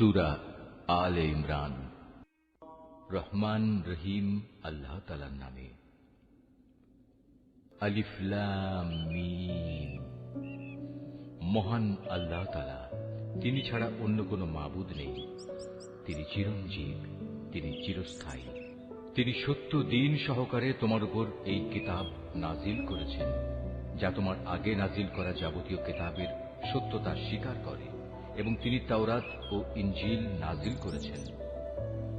সূরা আলে ইমরান। রহমান রহিম আল্লাহ তাআলার নামে। আলিফ লাম মিম। মহান আল্লাহ তাআলা, তিনি ছাড়া অন্য কোনো মাবুদ নেই। তিনি চিরঞ্জীব, তিনি চিরস্থায়ী। তিনি সত্য দ্বীন সহকারে তোমার উপর এই কিতাব নাজিল করেছেন, যা তোমার আগে নাজিল করা যাবতীয় কিতাবের সত্যতা স্বীকার করে, এবং তিনি তাওরাত ও ইনজিল নাজিল করেছেন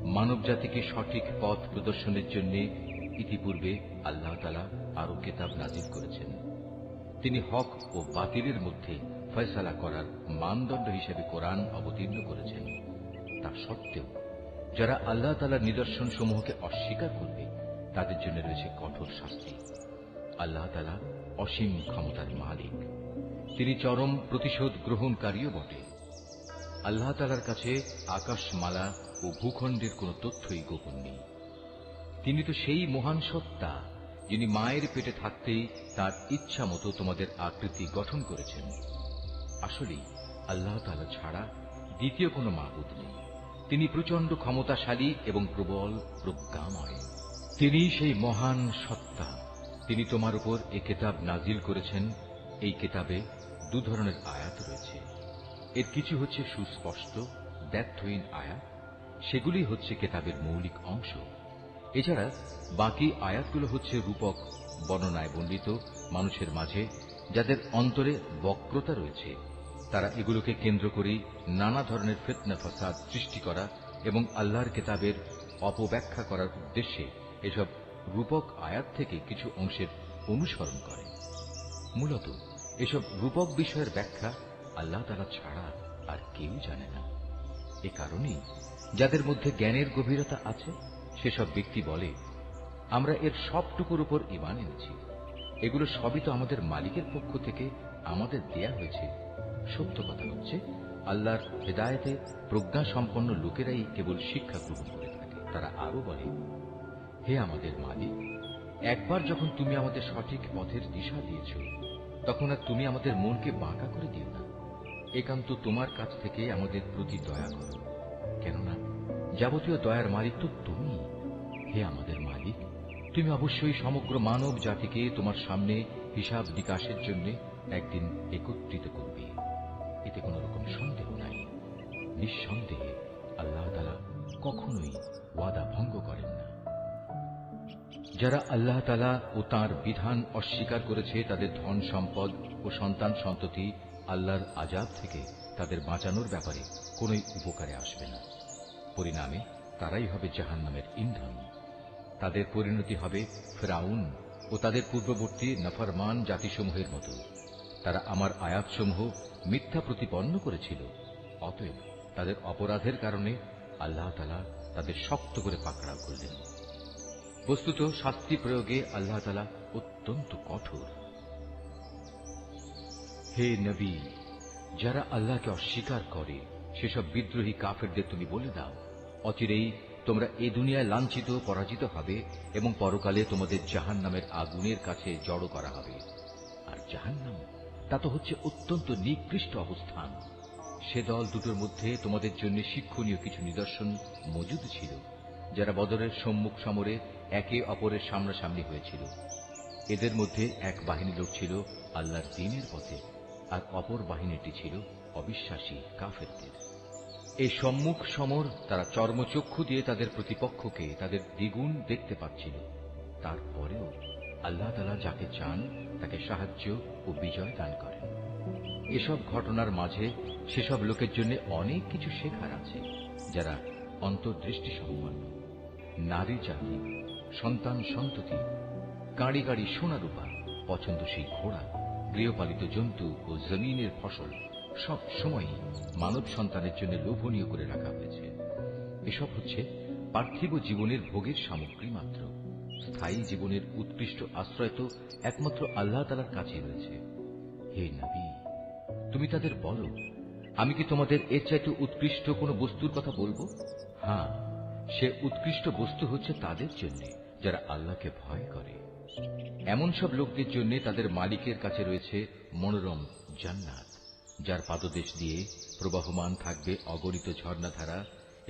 মানব জাতিকে সঠিক পথ প্রদর্শনের জন্য। ইতিপূর্বে আল্লাহ তাআলা আরো কিতাব নাজিল করেছেন। তিনি হক ও বাতিলের মধ্যে ফয়সালা করার মানদণ্ড হিসেবে কোরআন অবতীর্ণ করেছেন। তা সত্ত্বেও যারা আল্লাহ তাআলার নিদর্শন সমূহকে অস্বীকার করবে, তাদের জন্য রয়েছে কঠোর শাস্তি। আল্লাহ তাআলা অসীম ক্ষমতার মালিক, তিনি চরম প্রতিশোধ গ্রহণকারীও বটে। আল্লাহ তাআলার কাছে আকাশমালা ও ভূখণ্ডের কোন তথ্যই গোপন নেই। তিনি তো সেই মহান সত্তা, যিনি মায়ের পেটে থাকতেই তার ইচ্ছা মতো তোমাদের আকৃতি গঠন করেছেন। আসলে আল্লাহ তাআলা ছাড়া দ্বিতীয় কোনো মাবুদ নেই। তিনি প্রচন্ড ক্ষমতাশালী এবং প্রবল প্রজ্ঞাময়। তিনি সেই মহান সত্তা। তিনি তোমার উপর এই কিতাব নাজিল করেছেন। এই কিতাবে দু ধরনের আয়াত রয়েছে। এর কিছু হচ্ছে সুস্পষ্ট দ্ব্যর্থহীন আয়াত, সেগুলি হচ্ছে কিতাবের মৌলিক অংশ। এছাড়া বাকি আয়াতগুলো হচ্ছে রূপক বর্ণনায় বর্ণিত মানুষের মাঝে, যাদের অন্তরে বক্রতা রয়েছে। তারা এগুলোকে কেন্দ্র করেই নানা ধরনের ফিতনা ফাসাদ সৃষ্টি করা এবং আল্লাহর কিতাবের অপব্যাখ্যা করার উদ্দেশ্যে এসব রূপক আয়াত থেকে কিছু অংশের অনুসরণ করে। মূলত এসব রূপক বিষয়ের ব্যাখ্যা আল্লাহ তাআলা ছাড়া আর কেউ জানে না। এ কারণেই যাদের মধ্যে জ্ঞানের গভীরতা আছে, সেসব ব্যক্তি বলে, আমরা এর সবটুকুর উপর ঈমান এনেছি। এগুলো সবই তো আমাদের মালিকের পক্ষ থেকে আমাদের দেয়া হয়েছে। সত্য কথা হচ্ছে, আল্লাহর হেদায়েতে প্রজ্ঞা সম্পন্ন লোকেরাই কেবল শিক্ষা গ্রহণ করে থাকে। তারা আরো বলে, হে আমাদের মালিক, একবার যখন তুমি আমাদের সঠিক পথের দিশা দিয়েছ, তখন আর তুমি আমাদের মনকে বাঁকা করে দিও না। একান্ত তোমার কাছ থেকে আমাদের প্রতি দয়া করো, কেননা যাবতীয় দয়ার মালিক তো তুমি। হে আমাদের মালিক, তুমি অবশ্যই সমগ্র মানব জাতিকে তোমার সামনে হিসাব নিকাশের জন্য একদিন একত্রিত করবে। এতে কোন রকম সন্দেহ নাই। নিঃসন্দেহে আল্লাহ তাআলা কখনোই ওয়াদা ভঙ্গ করেন না। যারা আল্লাহ তাআলা ও তাঁর বিধান অস্বীকার করেছে, তাদের ধন সম্পদ ও সন্তান সন্ততি আল্লাহর আযাব থেকে তাদের বাঁচানোর ব্যাপারে কোনোই উপকারে আসবে না। পরিণামে তারাই হবে জাহান্নামের ইন্ধন। তাদের পরিণতি হবে ফিরআউন ও তাদের পূর্ববর্তী নাফরমান জাতিসমূহের মতো। তারা আমার আয়াতসমূহ মিথ্যা প্রতিপন্ন করেছিল। অতএব তাদের অপরাধের কারণে আল্লাহ তাআলা তাদের শক্ত করে পাকড়াও করলেন। বস্তুত শাস্তি প্রয়োগে আল্লাহ তাআলা অত্যন্ত কঠোর। হে নবী, যারা আল্লাহকে অস্বীকার করে, সেসব বিদ্রোহী কাফেরদের তুমি বলে দাও, অচিরেই তোমরা এ দুনিয়ায় লাঞ্ছিত পরাজিত হবে এবং পরকালে তোমাদের জাহান্নামের আগুনের কাছে জড়ো করা হবে। আর জাহান্নাম, তা তো হচ্ছে অত্যন্ত নিকৃষ্ট অবস্থান। সে দল দুটোর মধ্যে তোমাদের জন্য শিক্ষণীয় কিছু নিদর্শন মজুদ ছিল, যারা বদরের সম্মুখ সমরে একে অপরের সামনাসামনি হয়েছিল। এদের মধ্যে এক বাহিনী লড়ছিল আল্লাহর দ্বীনের পথে, আর অপর বাহিনীটি ছিল অবিশ্বাসী কাফেরদের। এই সম্মুখ সমর তারা চর্মচক্ষু দিয়ে তাদের প্রতিপক্ষকে তাদের দ্বিগুণ দেখতে পাচ্ছিল। তারপরেও আল্লাহ তাআলা যাকে চান তাকে সাহায্য ও বিজয় দান করেন। এসব ঘটনার মাঝে সেসব লোকের জন্য অনেক কিছু শেখার আছে, যারা অন্তর্দৃষ্টি সম্পন্ন। নারী জাতি, সন্তান সন্ততি, গাড়ি গাড়ি সোনারূপা, পছন্দসই ঘোড়া, গৃহপালিত জন্তু ও জমিনের ফসল সব সময়ই মানব সন্তানের জন্য লোভনীয় করে রাখা হয়েছে। এসব হচ্ছে পার্থিব জীবনের ভোগের সামগ্রী মাত্র। স্থায়ী জীবনের উৎকৃষ্ট আশ্রয় তো একমাত্র আল্লাহ তাআলার কাছেই রয়েছে। হে নবী, তুমি তাদের বলো, আমি কি তোমাদের এর চাইতে উৎকৃষ্ট কোনো বস্তুর কথা বলবো? হ্যাঁ, সে উৎকৃষ্ট বস্তু হচ্ছে তাদের জন্য যারা আল্লাহকে ভয় করে। এমন সব লোকদের জন্য তাদের মালিকের কাছে রয়েছে মনোরম জান্নাত, যার পাদদেশ দিয়ে প্রবাহমান থাকবে অগণিত ঝর্ণাধারা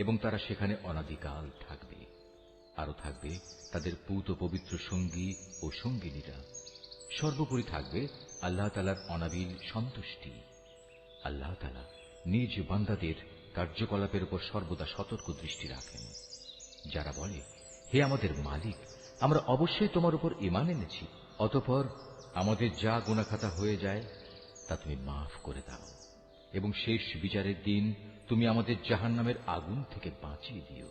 এবং তারা সেখানে অনাদিকাল থাকবে। আরো থাকবে তাদের পূত পবিত্র সঙ্গী ও সঙ্গিনীরা। সর্বোপরি থাকবে আল্লাহ তাআলার অনাবিল সন্তুষ্টি। আল্লাহ তাআলা নিজ বান্দাদের কার্যকলাপের উপর সর্বদা সতর্ক দৃষ্টি রাখেন। যারা বলে, হে আমাদের মালিক, আমরা অবশ্যই তোমার উপর ঈমান এনেছি, অতঃপর আমাদের যা গুনাহখাতা হয়ে যায় তা তুমি মাফ করে দাও এবং শেষ বিচারের দিন তুমি আমাদের জাহান্নামের আগুন থেকে বাঁচিয়ে দিও।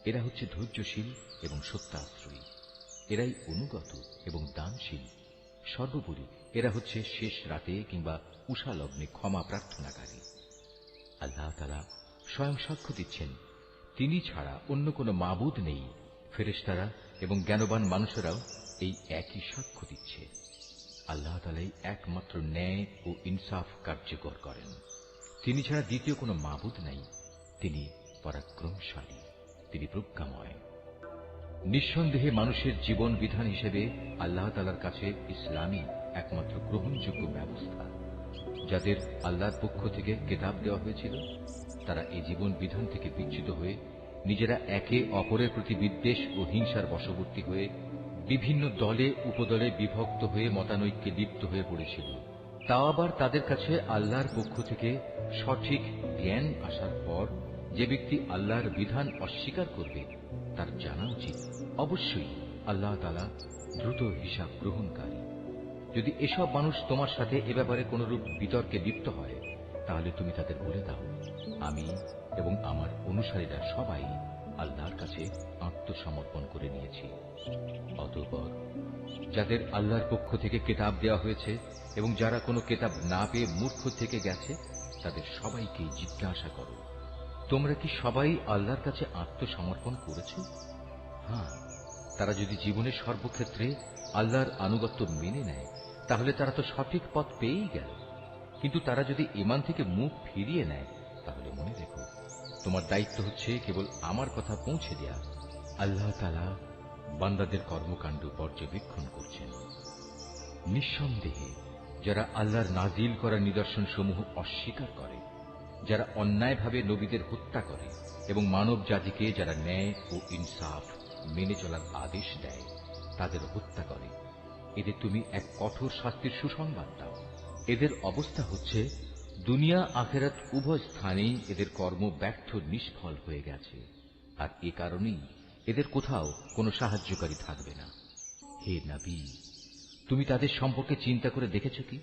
এরা হচ্ছে ধৈর্যশীল এবং সত্যাশ্রয়ী, এরাই অনুগত এবং দানশীল। সর্বোপরি এরা হচ্ছে শেষ রাতে কিংবা উষা লগ্নে ক্ষমা প্রার্থনাকারী। আল্লাহ তাআলা স্বয়ং সাক্ষ্য দিচ্ছেন, তিনি ছাড়া অন্য কোনো মাবুদ নেই। ফেরেশতারা এবং জ্ঞানবান মানুষেরাও এই একই সাক্ষ্য দিচ্ছে। আল্লাহ তাআলাই একমাত্র ন্যায় ও ইনসাফ কার্যকর করেন। তিনি ছাড়া দ্বিতীয় কোনো মাবুদ নাই। তিনি পরাক্রমশালী, তিনি প্রজ্ঞাময়। নিঃসন্দেহে মানুষের জীবন বিধান হিসেবে আল্লাহ তাআলার কাছে ইসলামই একমাত্র গ্রহণযোগ্য ব্যবস্থা। যাদের আল্লাহর পক্ষ থেকে কিতাব দেওয়া হয়েছিল, তারা এই জীবন বিধান থেকে বিচ্যুত হয়ে নিজেরা একে অপরের প্রতি বিদ্বেষ ও হিংসার বশবর্তী হয়ে বিভিন্ন দলে উপদলে বিভক্ত হয়ে মতানৈক্যে লিপ্ত হয়ে পড়েছিল। তাও আবার তাদের কাছে আল্লাহর পক্ষ থেকে সঠিক জ্ঞান আসার পর যে ব্যক্তি আল্লাহর বিধান অস্বীকার করবে, তার জানা উচিত অবশ্যই আল্লাহ তাআলা দ্রুত হিসাব গ্রহণকারী। যদি এসব মানুষ তোমার সাথে এ ব্যাপারে কোনরূপ বিতর্কে লিপ্ত হয়, তাহলে তুমি তাদের বলে দাও, আমি এবং আমার অনুসারীরা সবাই আল্লাহর কাছে আত্মসমর্পণ করে নিয়েছি। অতঃপর যাদের আল্লাহর পক্ষ থেকে কিতাব দেওয়া হয়েছে এবং যারা কোনো কিতাব না পেয়ে মূর্খ থেকে গেছে, তাদের সবাইকে জিজ্ঞাসা করো, তোমরা কি সবাই আল্লাহর কাছে আত্মসমর্পণ করেছ? হ্যাঁ, তারা যদি জীবনের সর্বক্ষেত্রে আল্লাহর আনুগত্য মেনে নেয়, তাহলে তারা তো সঠিক পথ পেয়েই গেল। কিন্তু তারা যদি ঈমান থেকে মুখ ফিরিয়ে নেয়, তাহলে মনে রেখো, তোমার দায়িত্ব হচ্ছে কেবল আমার কথা পৌঁছে দেয়া। আল্লাহ তাআলা বান্দাদের কর্মকাণ্ড পর্যবেক্ষণ করছেন। নিঃসন্দেহে যারা আল্লাহর নাজিল করা নিদর্শন সমূহ অস্বীকার করে, যারা অন্যায়ভাবে নবীদের হত্যা করে এবং মানব জাতিকে যারা ন্যায় ও ইনসাফ মেনে চলার আদেশ দেয়, তাদের হত্যা করে, এদের তুমি এক কঠোর শাস্তির সুসংবাদ দাও। এদের অবস্থা হচ্ছে দুনিয়া আখিরাত উভয় স্থানেই এদের কর্ম ব্যর্থ নিষ্ফল হয়ে গেছে, আর এ কারণেই এদের কোথাও কোনো সাহায্যকারী থাকবে না। হে নবী, তুমি তাদের সম্পর্কে চিন্তা করে দেখেছ কি,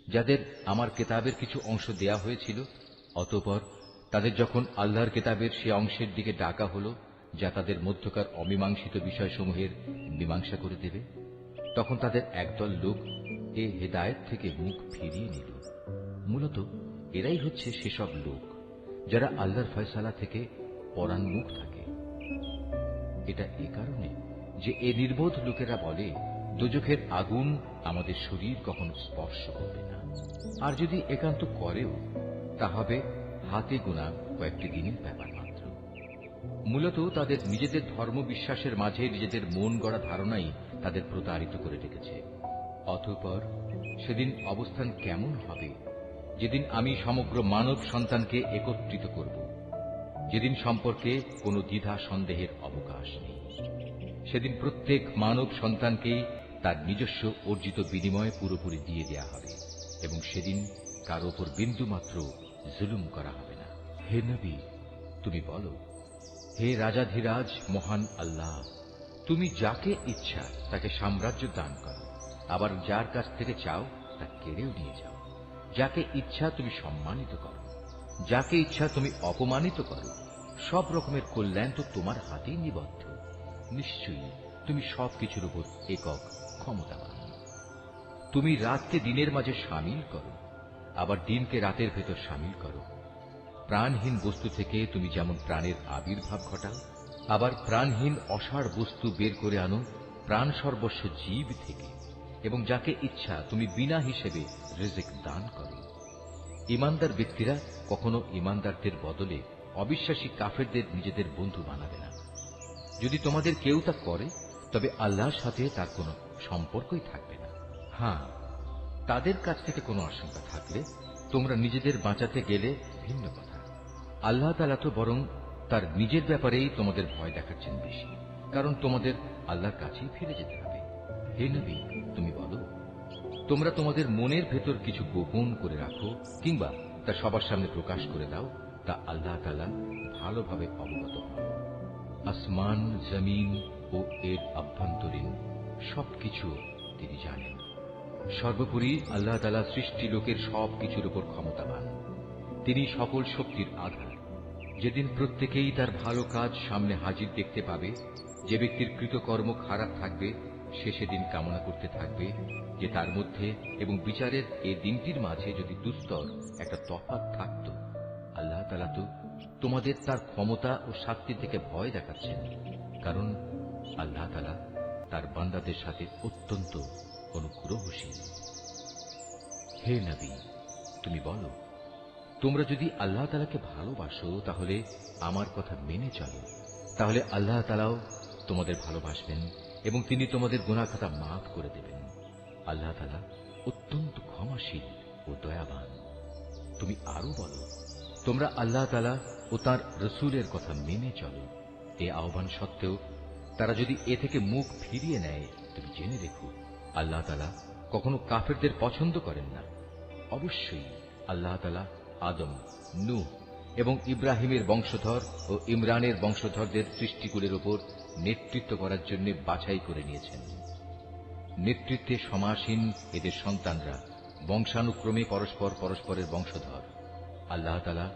যাদের আমার কিতাবের কিছু অংশ দেয়া হয়েছিল, অতঃপর তাদের যখন আল্লাহর কিতাবের সে অংশের দিকে ডাকা হলো যা তাদের মধ্যকার অমীমাংসিত বিষয়সমূহের মীমাংসা করে দেবে, তখন তাদের একদল লোক এ হেদায়েত থেকে মুখ ফিরিয়ে নিল। মূলত এরাই হচ্ছে সেসব লোক যারা আল্লাহর ফয়সালা থেকে পরান্মুখ থাকে। এটা এ কারণে যে এ নির্বোধ লোকেরা বলে, দোজখের আগুন আমাদের শরীর কখনো স্পর্শ করবে না, আর যদি একান্ত করেও তা হবে হাতে গোনা কয়েকটি দিনের ব্যাপার মাত্র। মূলত তাদের নিজেদের ধর্ম বিশ্বাসের মাঝে নিজেদের মন গড়া ধারণাই তাদের প্রতারিত করে রেখেছে। অতঃপর সেদিন অবস্থান কেমন হবে, যেদিন আমি সমগ্র মানব সন্তানকে একত্রিত করব, যেদিন সম্পর্কে কোনো দ্বিধা সন্দেহের অবকাশ নেই। সেদিন প্রত্যেক মানব সন্তানকেই তার নিজস্ব অর্জিত বিনিময় পুরোপুরি দিয়ে দেয়া হবে এবং সেদিন কারো উপর বিন্দুমাত্র জুলুম করা হবে না। হে নবী, তুমি বলো, হে রাজাধিরাজ মহান আল্লাহ, তুমি যাকে ইচ্ছা তাকে সাম্রাজ্য দান করো, আবার যার কাছ থেকে চাও তা কেড়েও নিয়ে যাও। যাকে ইচ্ছা তুমি সম্মানিত করো, যাকে ইচ্ছা তুমি অপমানিত করো। সব রকমের কল্যাণ তো তোমার হাতেই নিবদ্ধ। নিশ্চয়ই তুমি সবকিছুর উপর একক ক্ষমতাবান। তুমি রাতকে দিনের মাঝে শামিল করো, আবার দিনকে রাতের ভেতর শামিল করো। প্রাণহীন বস্তু থেকে তুমি যেমন প্রাণের আবির্ভাব ঘটাও, আবার প্রাণহীন অসাড় বস্তু বের করে আনো প্রাণ সর্বস্ব জীব থেকে, এবং যাকে ইচ্ছা তুমি বিনা হিসেবে রিজিক দান করো। ঈমানদার ব্যক্তিরা কখনো ঈমানদারদের বদলে অবিশ্বাসী কাফেরদের নিজেদের বন্ধু বানাবে না। যদি তোমাদের কেউ তা করে, তবে আল্লাহর সাথে তার কোনো সম্পর্কই থাকবে না। হ্যাঁ, তাদের কাছ থেকে কোনো আশঙ্কা থাকলে তোমরা নিজেদের বাঁচাতে গেলে ভিন্ন কথা। আল্লাহ তাআলা তো বরং তার নিজের ব্যাপারেই তোমাদের ভয় দেখাচ্ছেন বেশি, কারণ তোমাদের আল্লাহর কাছেই ফিরে যেতে হবে। হে নবী, তুমি বলো, তোমরা তোমাদের মনের ভেতর কিছু গোপন করে রাখো কিংবা তা সবার সামনে প্রকাশ করে দাও, তা আল্লাহ তাআলা ভালোভাবে অবগত হন। আসমান, জমিন ও এর আভ্যন্তরীণ সবকিছু তিনি জানেন। সর্বোপরি আল্লাহ তাআলা সৃষ্টি লোকের সবকিছুর উপর ক্ষমতাবান। তিনি সকল শক্তির আধার। যেদিন প্রত্যেকেই তার ভালো কাজ সামনে হাজির দেখতে পাবে, যে ব্যক্তির কৃতকর্ম খারাপ থাকবে সে সেদিন কামনা করতে থাকবে যে তার মধ্যে এবং বিচারের এই দিনটির মাঝে যদি দুস্তর একটা তফাৎ থাকত। আল্লাহ তাআলা তো তোমাদের তার ক্ষমতা ও শাস্তি থেকে ভয় দেখাচ্ছেন, কারণ আল্লাহ তাআলা তার বান্দাদের সাথে অত্যন্ত অনুগ্রহশীল। হে নবী, তুমি বলো, তোমরা যদি আল্লাহ তাআলাকে ভালোবাসো তাহলে আমার কথা মেনে চলো, তাহলে আল্লাহ তাআলাও তোমাদের ভালোবাসবেন এবং তিনি তোমাদের গুনাহ খাতা মাফ করে দেবেন। আল্লাহ তাআলা অত্যন্ত ক্ষমাশীল ও দয়াবান। তুমি আরো বলো, তোমরা আল্লাহ তাআলা ও তাঁর রাসূলের কথা মেনে চলো। এই আহ্বান সত্ত্বেও তারা যদি এ থেকে মুখ ফিরিয়ে নেয়, তুমি জেনে রেখো, আল্লাহ তাআলা কখনো কাফেরদের পছন্দ করেন না। অবশ্যই আল্লাহ তাআলা আদম, নূহ এবং ইব্রাহিমের বংশধর ও ইমরানের বংশধরদের সৃষ্টিকুলের উপর নেতৃত্ব করার জন্য বাছাই করে নিয়েছেন। নেতৃত্বে সমাসীন এদের সন্তানরা বংশানুক্রমে পরস্পর পরস্পরের বংশধর। আল্লাহ তাআলা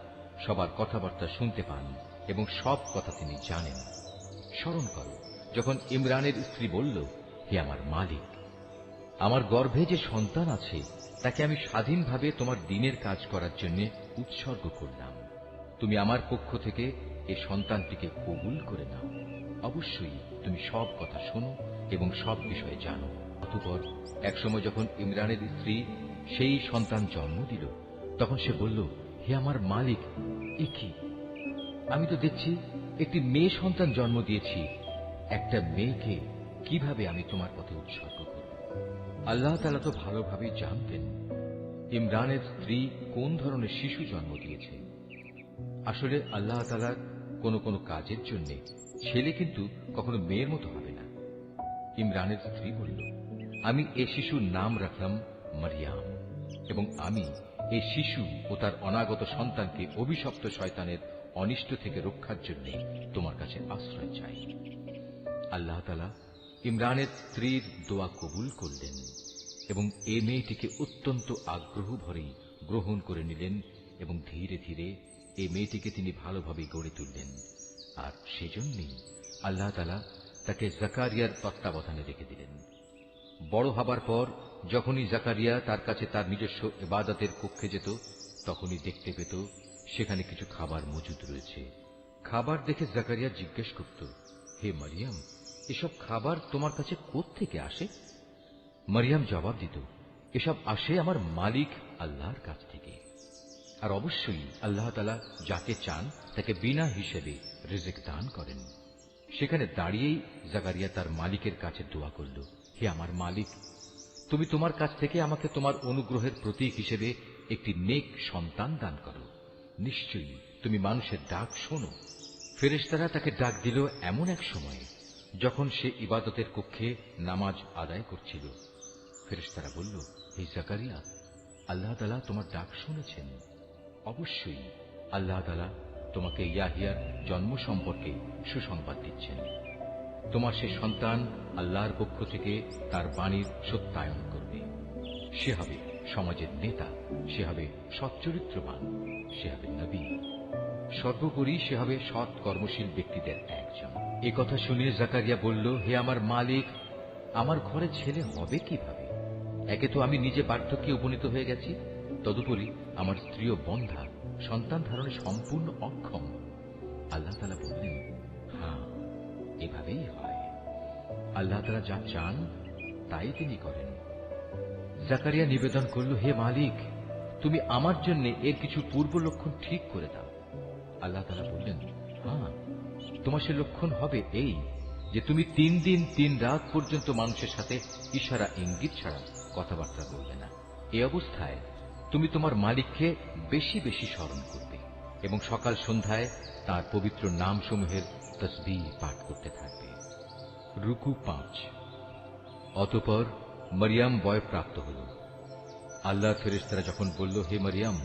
সবার কথাবার্তা শুনতে পান এবং সব কথা তিনি জানেন। স্মরণ করো, যখন ইমরানের স্ত্রী বলল, হে আমার মালিক, আমার গর্ভে যে সন্তান আছে তাকে আমি স্বাধীনভাবে তোমার দ্বীনের কাজ করার জন্য উৎসর্গ করলাম। তুমি আমার পক্ষ থেকে এ সন্তানটিকে কবুল করে নাও। অবশ্যই তুমি সব কথা শোনো এবং সব বিষয়ে জানো। অতঃপর একসময় যখন ইমরানের স্ত্রী সেই সন্তান জন্ম দিল, তখন সে বলল, হে আমার মালিক, এ কি? আমি তো দেখছি একটি মেয়ে সন্তান জন্ম দিয়েছি। একটা মেয়েকে কিভাবে আমি তোমার পথে উৎসর্গ করব? আল্লাহ তাআলা তো ভালোভাবেই জানতেন ইমরানের স্ত্রী কোন ধরনের শিশু জন্ম দিয়েছে। আসলে আল্লাহ তাআলার কোন কোন কাজের জন্য ছেলে কিন্তু কখনো মেয়ের মতো হবে না। ইমরানের স্ত্রী বলল, আমি এ শিশুর নাম রাখলাম মারিয়াম, এবং আমি এই শিশু ও তার অনাগত সন্তানকে অভিশপ্ত শয়তানের অনিষ্ট থেকে রক্ষার জন্য তোমার কাছে আশ্রয় চাই। আল্লাহ তাআলা ইমরানের স্ত্রীর দোয়া কবুল করলেন এবং এ মেয়েটিকে অত্যন্ত আগ্রহ ভরেই গ্রহণ করে নিলেন এবং ধীরে ধীরে এই মেয়েটিকে তিনি ভালোভাবে গড়ে তুললেন। আর সেজন্যই আল্লাহ তাআলা তাকে জাকারিয়ার তত্ত্বাবধানে রেখে দিলেন। বড় হবার পর যখনই জাকারিয়া তার কাছে তার নিজস্ব ইবাদতের কক্ষে যেত, তখনই দেখতে পেত সেখানে কিছু খাবার মজুদ রয়েছে। খাবার দেখে জাকারিয়া জিজ্ঞেস করত, হে মারিয়াম, এসব খাবার তোমার কাছে কোত্থেকে আসে? মারিয়াম জবাব দিত, এসব আসে আমার মালিক আল্লাহর কাছ থেকে। আর অবশ্যই আল্লাহ তাআলা যাকে চান তাকে বিনা হিসেবে রিজিক দান করেন। সেখানে দাঁড়িয়েই জাকারিয়া তার মালিকের কাছে দোয়া করল, হে আমার মালিক, তুমি তোমার কাছ থেকে আমাকে তোমার অনুগ্রহের প্রতীক হিসেবে একটি নেক সন্তান দান করো। নিশ্চয়ই তুমি মানুষের ডাক শোনো। ফেরেশতারা তাকে ডাক দিল এমন এক সময়ে যখন সে ইবাদতের কক্ষে নামাজ আদায় করছিল। ফেরেশতারা বলল, হে জাকারিয়া, আল্লাহ তাআলা তোমার ডাক শুনেছেন। অবশ্যই আল্লাহ তাআলা তোমাকে ইয়াহিয়ার জন্ম সম্পর্কে সুসংবাদ দিচ্ছেন। তোমার সে সন্তান আল্লাহর পক্ষ থেকে তার বাণীর সত্যায়ন করবে। সে হবে সমাজের নেতা, সে হবে সচ্চরিত্রবান, সে হবে নবী, সর্বোপরি সে হবে সৎ কর্মশীল ব্যক্তিদের একজন। এ কথা শুনে জাকারিয়া বলল, হে আমার মালিক, আমার ঘরে ছেলে হবে কিভাবে? একে তো আমি নিজে বার্ধক্যে উপনীত হয়ে গেছি, তদুপরি আমার স্ত্রীও বন্ধা, সন্তান ধারণে সম্পূর্ণ অক্ষম। আল্লাহ তাআলা বললেন, হ্যাঁ, এভাবেই হয়। আল্লাহ তাআলা যা চান তাই তিনি করেন। জাকারিয়া নিবেদন করল, হে মালিক, তুমি আমার জন্য এর কিছু পূর্ব লক্ষণ ঠিক করে দাও। আল্লাহ তাআলা বললেন, হ্যাঁ, তোমার সে লক্ষণ হবে এই যে তুমি 3 দিন 3 রাত পর্যন্ত মানুষের সাথে ইশারা ইঙ্গিত ছাড়া কথাবার্তা বলবে না। এ অবস্থায় তুমি তোমার মালিককে বেশি বেশি স্মরণ করবে এবং সকাল সন্ধ্যায় তার পবিত্র নামসমূহের তসবিহ পাঠ করতে থাকবে। রুকু 5। অতঃপর মরিয়ম বয়প্রাপ্ত হল। আল্লাহর ফেরেশতারা যখন বলল, হে মরিয়ম,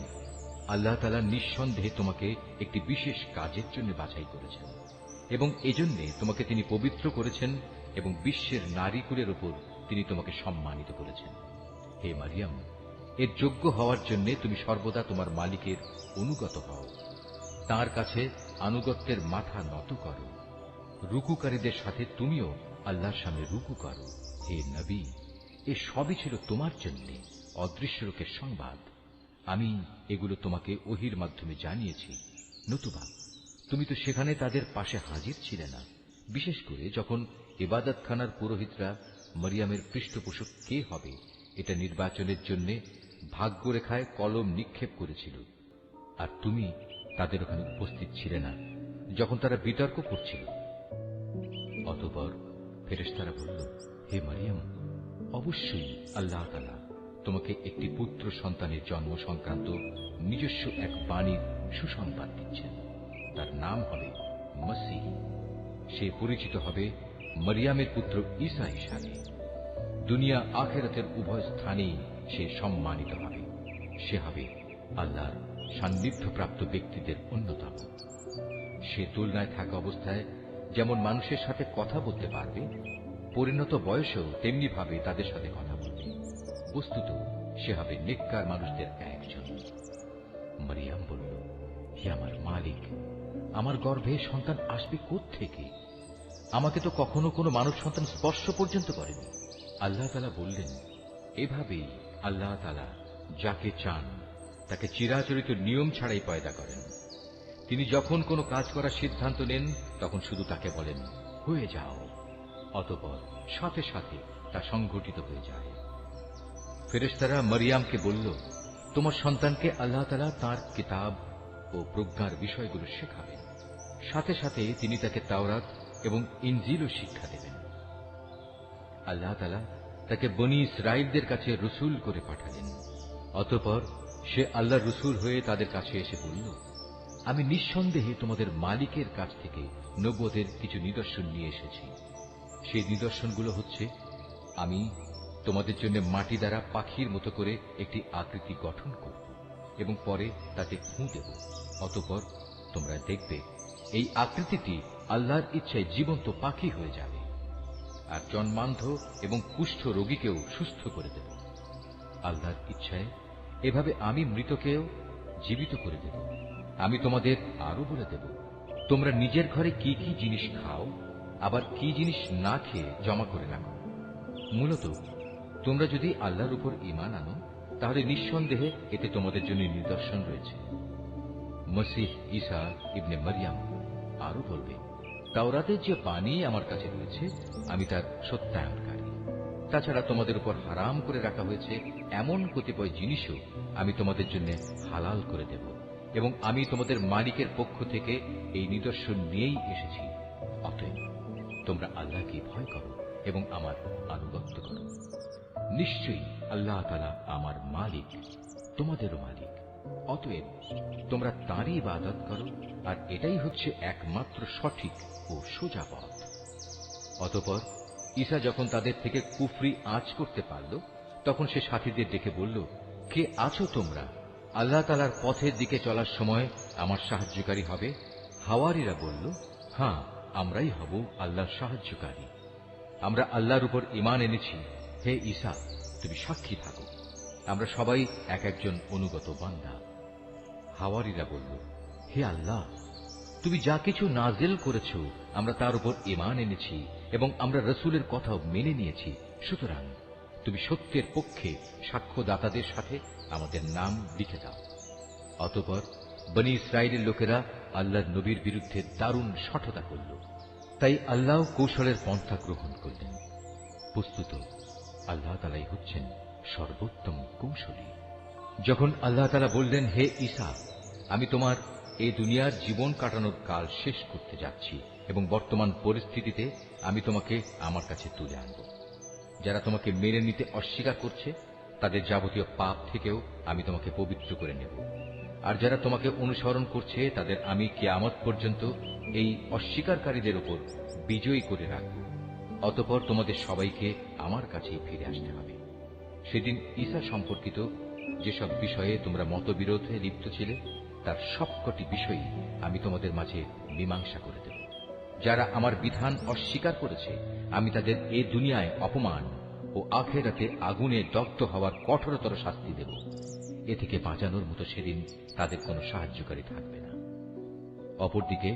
আল্লাহ তাআলা নিঃসন্দেহে তোমাকে একটি বিশেষ কাজের জন্য বাছাই করেছেন এবং এজন্য তোমাকে তিনি পবিত্র করেছেন এবং বিশ্বের নারীকুলের উপর তিনি তোমাকে সম্মানিত করেছেন। হে মরিয়ম, এর যোগ্য হওয়ার জন্য তুমি সর্বদা তোমার মালিকের অনুগত হও, তার কাছে আনুগত্যের মাথা নত করো। রুকুকারীদের সাথে তুমিও আল্লাহর সামনে রুকু করো। হে নবী, এ সবই ছিল তোমার জন্য অদৃশ্য লোকের সংবাদ। আমি এগুলো তোমাকে ওহীর মাধ্যমে জানিয়েছি, নতুবা তুমি তো সেখানে তাদের পাশে হাজির ছিলে না, বিশেষ করে যখন ইবাদতখানার পুরোহিতরা মরিয়মের পৃষ্ঠপোষক কে হবে এটা নির্বাচনের জন্য ভাগ্যরেখায় কলম নিক্ষেপ করেছিল, আর তুমি তাদের ওখানে উপস্থিত ছিলে না যখন তারা বিতর্ক করছিল। অতঃপর ফেরেশতারা বলল, হে মরিয়ম, অবশ্যই আল্লাহ তাআলা তোমাকে একটি পুত্র সন্তানের জন্ম সংক্রান্ত নিজস্ব এক বাণীর সুসংবাদ দিচ্ছেন। তার নাম হবে মসীহ। সে পরিচিত হবে মরিয়মের পুত্র ঈসা হিসাবে। দুনিয়া আখিরাতের উভয় স্থানেই সে সম্মানিত হবে। সে হবে আল্লাহর সান্নিধ্যপ্রাপ্ত ব্যক্তিদের অন্যতম। সে তুলনায় থাকা অবস্থায় যেমন মানুষের সাথে কথা বলতে পারবে, পরিণত বয়সেও তেমনি ভাবে তাদের সাথে কথা বলবে। বস্তুত সে হবে নেককার মানুষদের একজন। মরিয়ম বলল, হে আমার মালিক, আমার গর্ভে সন্তান আসবে কোত্থেকে? আমাকে তো কখনো কোনো মানব সন্তান স্পর্শ পর্যন্ত করেনি। আল্লাহ তাআলা বললেন, এভাবেই আল্লাহ তাআলা যাকে চান তাকে চিরাচরিত নিয়ম ছাড়াই পয়দা করেন। তিনি যখন কোনো কাজ করার সিদ্ধান্ত নেন তখন শুধু তাকে বলেন, হয়ে যাও, অতঃপর সাথে সাথে তা সংঘটিত হয়ে যায়। ফেরেশতারা মরিয়মকে বলল, তোমার সন্তানকে আল্লাহ তাআলা তাঁর কিতাব ও প্রজ্ঞার বিষয়গুলো শেখাবেন, সাথে সাথে তিনি তাকে তাওরাত এবং ইনজিলও শিক্ষা দেবেন। আল্লাহ তাআলা তাকে বনী ইসরাঈলদের কাছে রসুল করে পাঠালেন। অতঃপর সে আল্লাহর রসুল হয়ে তাদের কাছে এসে বলল, আমি নিঃসন্দেহে তোমাদের মালিকের কাছ থেকে নবুয়তের কিছু নিদর্শন নিয়ে এসেছি। সেই নিদর্শনগুলো হচ্ছে, আমি তোমাদের জন্য মাটি দ্বারা পাখির মতো করে একটি আকৃতি গঠন করব এবং পরে তাতে ফুঁ দেব। অতঃপর তোমরা দেখবে এই আকৃতিটি আল্লাহর ইচ্ছায় জীবন্ত পাখি হয়ে যাবে, আর জন্মান্ধ এবং কুষ্ঠ রোগীকেও সুস্থ করে দেব। আল্লাহর ইচ্ছায় এভাবে আমি মৃতকেও জীবিত করে দেব। আমি তোমাদের আরো বলে দেব, তোমরা নিজের ঘরে কি কি জিনিস খাও, আবার কি জিনিস না খেয়ে জমা করে রাখো। মূলত তোমরা যদি আল্লাহর উপর ঈমান আনো তাহলে নিঃসন্দেহে এতে তোমাদের জন্য নিদর্শন রয়েছে। মসীহ ঈসা ইবনে মরিয়ম আরো বলবে, তাওরাতের যে বাণী আমার কাছে রয়েছে আমি তার সত্যায়নকারী। তাছাড়া তোমাদের উপর হারাম করে রাখা হয়েছে এমন কতিপয় জিনিসও আমি তোমাদের জন্য হালাল করে দেব, এবং আমি তোমাদের মালিকের পক্ষ থেকে এই নিদর্শন নিয়েই এসেছি। অতএব তোমরা আল্লাহকে ভয় করো এবং আমার আনুগত্য করো। নিশ্চয়ই আল্লাহ তাআলা আমার মালিক, তোমাদেরও মালিক। অতএব তোমরা তাঁরই ইবাদত করো, আর এটাই হচ্ছে একমাত্র সঠিক ও সোজা পথ। অতঃপর ঈসা যখন তাদের থেকে কুফরি আঁচ করতে পারল তখন সে সাথীদের ডেকে বলল, কে আছো তোমরা? আল্লাহ তাআলার পথের দিকে চলার সময় আমার সাহায্যকারী হবে? হাওয়ারীরা বলল, হ্যাঁ, আমরাই হব আল্লাহর সাহায্যকারী। আমরা আল্লাহর উপর ঈমান এনেছি। হে ঈসা, তুমি সাক্ষী থাকো, আমরা সবাই এক একজন অনুগত বান্দা। হাওয়ারীরা বলল, হে আল্লাহ, তুমি যা কিছু নাজিল করেছ আমরা তার উপর ঈমান এনেছি এবং আমরা রাসূলের কথাও মেনে নিয়েছি। সুতরাং তুমি সত্যের পক্ষে সাক্ষ্যদাতাদের সাথে আমাদের নাম লিখে দাও। অতঃপর বনী ইসরাঈলের লোকেরা আল্লাহর নবীর বিরুদ্ধে দারুণ শঠতা করল, তাই আল্লাহ কৌশলের পন্থা গ্রহণ করলেন। বস্তুত আল্লাহ তাআলাই হচ্ছেন সর্বোত্তম কৌশলী। যখন আল্লাহ তাআলা বললেন, হে ঈসা, আমি তোমার এই দুনিয়ার জীবন কাটানোর কাল শেষ করতে যাচ্ছি এবং বর্তমান পরিস্থিতিতে আমি তোমাকে আমার কাছে তুলে আনব। যারা তোমাকে মেনে নিতে অস্বীকার করছে তাদের যাবতীয় পাপ থেকেও আমি তোমাকে পবিত্র করে নেব। আর যারা তোমাকে অনুসরণ করছে তাদের আমি কিয়ামত পর্যন্ত এই অস্বীকারীদের উপর বিজয়ী করে রাখব। অতঃপর তোমাদের সবাইকে আমার কাছেই ফিরে আসতে হবে। সেদিন ঈসা সম্পর্কিত যেসব বিষয়ে তোমরা মতবিরোধে লিপ্ত ছিলে তার সবকটি বিষয়ই আমি তোমাদের মাঝে মীমাংসা করে দেব। যারা আমার বিধান অস্বীকার করেছে আমি তাদের এই দুনিয়ায় অপমান ও আখিরাতে আগুনে দগ্ধ হওয়ার কঠোরতর শাস্তি দেব। এ থেকে বাঁচানোর মতো সেদিন তাদের কোনো সাহায্যকারী থাকবে না। অপরদিকে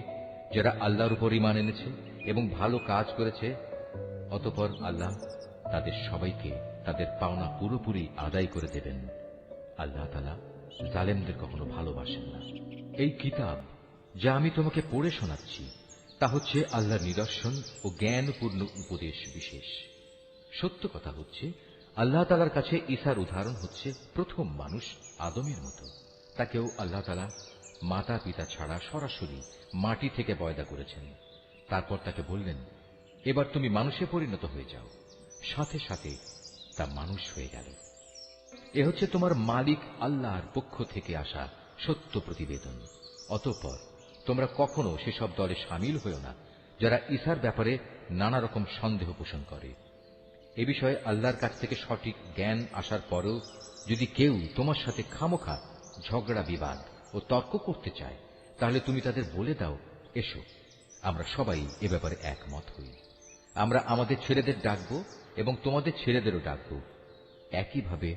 যারা আল্লাহর উপর ঈমান এনেছে এবং ভালো কাজ করেছে, অতঃপর আল্লাহ তাদের সবাইকে তাদের পাওনা পুরোপুরি আদায় করে দেবেন। আল্লাহ তাআলা জালেমদের কখনো ভালোবাসেন না। এই কিতাব যা আমি তোমাকে পড়ে শোনাচ্ছি তা হচ্ছে আল্লাহর নিদর্শন ও জ্ঞানপূর্ণ উপদেশ বিশেষ। সত্য কথা হচ্ছে আল্লাহ তাআলার কাছে ঈসার উদাহরণ হচ্ছে প্রথম মানুষ আদমের মতো। তাকেও আল্লাহ তাআলা মাতা পিতা ছাড়া সরাসরি মাটি থেকে পয়দা করেছেন। তারপর তাকে বললেন, এবার তুমি মানুষে পরিণত হয়ে যাও। সাথে সাথে তা মানুষ হয়ে গেল। এ হচ্ছে তোমার মালিক আল্লাহর পক্ষ থেকে আসা সত্য প্রতিবেদন। অতঃপর তোমরা কখনো সেসব দলে সামিল হয়েও না যারা ঈসার ব্যাপারে নানা রকম সন্দেহ পোষণ করে। এ বিষয়ে আল্লাহর কাছ থেকে সঠিক জ্ঞান আসার পরেও যদি কেউ তোমার সাথে খামোখা ঝগড়া বিবাদ ও তর্ক করতে চায়, তাহলে তুমি তাদের বলে দাও, এসো আমরা সবাই এ ব্যাপারে একমত হই। আমরা আমাদের ছেলেদের ডাকবো এবং তোমাদের ছেলেদেরও ডাকবো। একইভাবে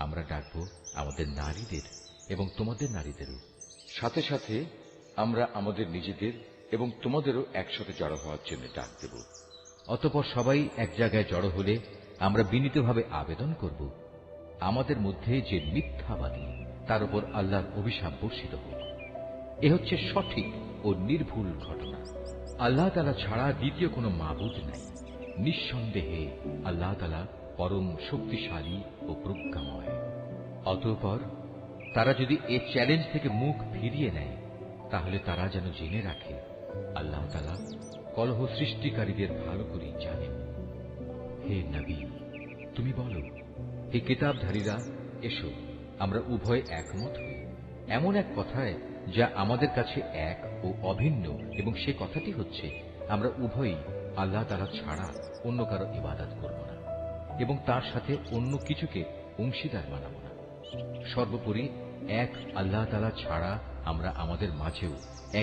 আমরা ডাকবো আমাদের নারীদের এবং তোমাদের নারীদেরও। সাথে সাথে আমরা আমাদের নিজেদের এবং তোমাদেরও একসাথে জড়ো হওয়ার জন্য ডাক দেব। অতঃপর সবাই এক জায়গায় জড়ো হলে আমরা বিনীতভাবে আবেদন করব, আমাদের মধ্যে যে মিথ্যাবাদী তার উপর আল্লাহর অভিশাপ বর্ষিত হোক। এ হচ্ছে সঠিক ও নির্ভুল ঘটনা। আল্লাহ তাআলা ছাড়া দ্বিতীয় কোনো মাবুদ নাই। নিঃসন্দেহে আল্লাহ তাআলা পরম শক্তিশালী ও প্রজ্ঞাময়। অতঃপর তারা যদি এ চ্যালেঞ্জ থেকে মুখ ফিরিয়ে নেয়, তাহলে তারা যেন জেনে রাখে আল্লাহ তাআলা কলহ সৃষ্টিকারীদের ভালো করেই জানেন। হে নবী, তুমি বলো, হে কিতাবধারীরা, এসো আমরা উভয় একমত হই এমন এক কথায় যা আমাদের কাছে এক ও অভিন্ন, এবং সে কথাটি হচ্ছে আমরা উভয়ই আল্লাহ তাআলা ছাড়া অন্য কারো ইবাদত করব না এবং তার সাথে অন্য কিছুকে অংশীদার বানাব না। সর্বোপরি এক আল্লাহ তাআলা ছাড়া আমরা আমাদের মাঝেও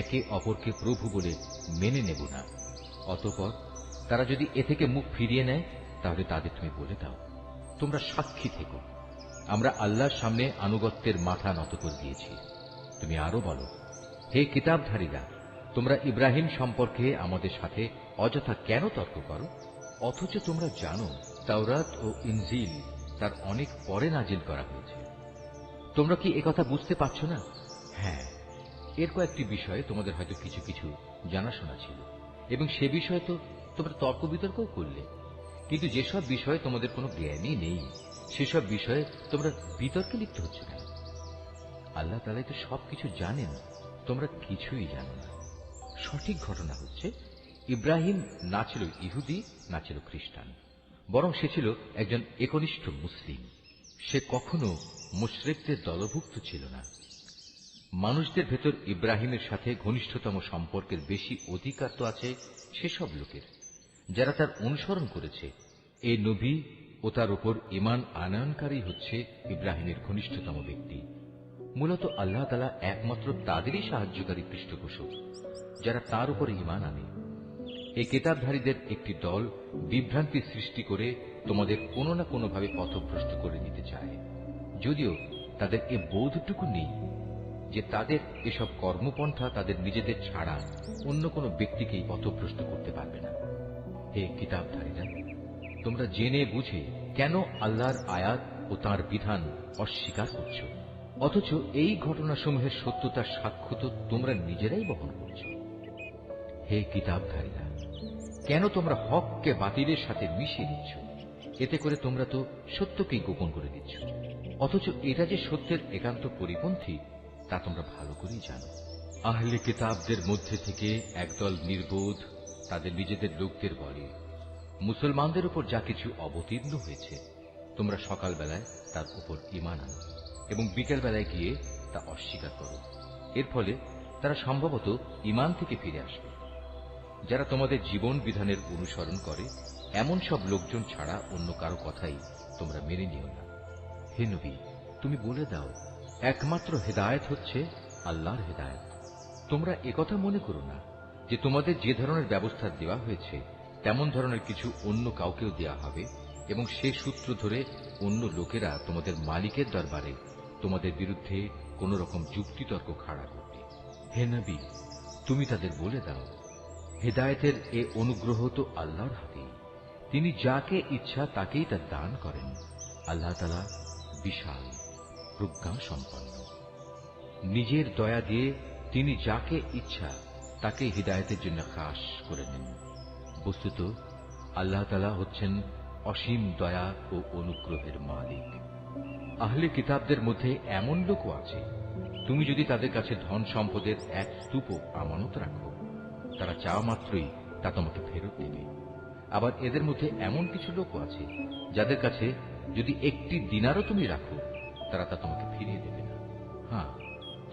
একে অপরকে প্রভু বলে মেনে নেব না। অতঃপর তারা যদি এ থেকে মুখ ফিরিয়ে নেয়, তাহলে তাদের তুমি বলে দাও, তোমরা সাক্ষী থেকো, আমরা আল্লাহর সামনে আনুগত্যের মাথা নত করে দিয়েছি। তুমি আরো বলো, হে কিতাবধারীরা, তোমরা ইব্রাহিম সম্পর্কে আমাদের সাথে অযথা কেন তর্ক করো, অথচ তোমরা জানো তাওরাত ও ইনজিল তার অনেক পরে নাজিল করা হয়েছে। তোমরা কি একথা বুঝতে পারছ না? হ্যাঁ, এর কয়েকটি বিষয়ে তোমাদের হয়তো কিছু কিছু জানাশোনা ছিল এবং সে বিষয়ে তো তোমরা তর্ক বিতর্কও করলে, কিন্তু যেসব বিষয়ে তোমাদের কোনো জ্ঞানই নেই সেসব বিষয়ে তোমরা বিতর্কে লিপ্ত হচ্ছে না। আল্লাহ তাআলাই তো সবকিছু জানেন, তোমরা কিছুই জানো না। সঠিক ঘটনা হচ্ছে ইব্রাহিম না ছিল ইহুদি না ছিল খ্রিস্টান, বরং সে ছিল একজন একনিষ্ঠ মুসলিম। সে কখনো মুশরিকদের দলভুক্ত ছিল না। মানুষদের ভেতর ইব্রাহিমের সাথে ঘনিষ্ঠতম সম্পর্কের বেশি অধিকার তো আছে সেসব লোকের যারা তার অনুসরণ করেছে। এই নবী ও তার উপর ঈমান আনয়নকারী হচ্ছে ইব্রাহিমের ঘনিষ্ঠতম ব্যক্তি। মূলত আল্লাহ তাআলা একমাত্র তাদেরই সাহায্যকারী পৃষ্ঠপোষক যারা তার উপর ঈমান আনে। এই কিতাবধারীদের একটি দল বিভ্রান্তি সৃষ্টি করে তোমাদের কোনো না কোনোভাবে পথভ্রষ্ট করে নিতে চায়, যদিও তাদের এ বোধটুকু নেই যে তাদের এসব কর্মপন্থা তাদের নিজেদের ছাড়া অন্য কোনো ব্যক্তিকেই পথভ্রষ্ট করতে পারবে না। হে কিতাবধারীরা, তোমরা জেনে বুঝে কেন আল্লাহর আয়াত ও তাঁর বিধান অস্বীকার করছ, অথচ এই ঘটনাসমূহের সত্যতার সাক্ষ্য তো তোমরা নিজেরাই বহন করছ। হে কিতাবধারীরা, কেন তোমরা হককে বাতিলের সাথে মিশিয়ে দিচ্ছ? এতে করে তোমরা তো সত্যকেই গোপন করে দিচ্ছ, অথচ এটা যে সত্যের একান্ত পরিপন্থী তা তোমরা ভালো করেই জানো। আহলে কিতাবদের মধ্যে থেকে একদল নির্বোধ তাদের নিজেদের লোকদের বলে, মুসলমানদের উপর যা কিছু অবতীর্ণ হয়েছে তোমরা সকালবেলায় তার উপর ঈমান আনো এবং বিকেলবেলায় গিয়ে তা অস্বীকার করো। এর ফলে তারা সম্ভবত ঈমান থেকে ফিরে আসবে। যারা তোমাদের জীবন বিধানের অনুসরণ করে এমন সব লোকজন ছাড়া অন্য কারো কথাই তোমরা মেনে নিও না। হে নবী, তুমি বলে দাও, একমাত্র হেদায়েত হচ্ছে আল্লাহর হেদায়েত। তোমরা একথা মনে করো না যে তোমাদের যে ধরনের ব্যবস্থা দেওয়া হয়েছে তেমন ধরনের কিছু অন্য কাউকেও দেওয়া হবে এবং সে সূত্র ধরে অন্য লোকেরা তোমাদের মালিকের দরবারে তোমাদের বিরুদ্ধে কোন রকম যুক্তিতর্ক খাড়া করবে। হে নবী, তুমি তাদের বলে দাও, হেদায়েতের এ অনুগ্রহ তো আল্লাহর হাতে। তিনি যাকে ইচ্ছা তাকেই তা দান করেন। আল্লাহ তাআলা বিশাল প্রজ্ঞা সম্পন্ন। নিজের দয়া দিয়ে তিনি যাকে ইচ্ছা তাকে হিদায়াতের জন্য খাস করে নেন। বস্তুত আল্লাহ তাআলা হচ্ছেন অসীম দয়া ও অনুগ্রহের মালিক। আহলে কিতাবদের মধ্যে এমন লোকও আছে, তুমি যদি তাদের কাছে ধন সম্পদের এক স্তূপ আমানত রাখো, তারা চাওয়া মাত্রই তা তোমাকে ফেরত দেবে। আবার এদের মধ্যে এমন কিছু লোকও আছে যাদের কাছে যদি একটি দিনারও তুমি রাখো, তারা তা তোমাকে ফিরিয়ে দেবে না। হ্যাঁ,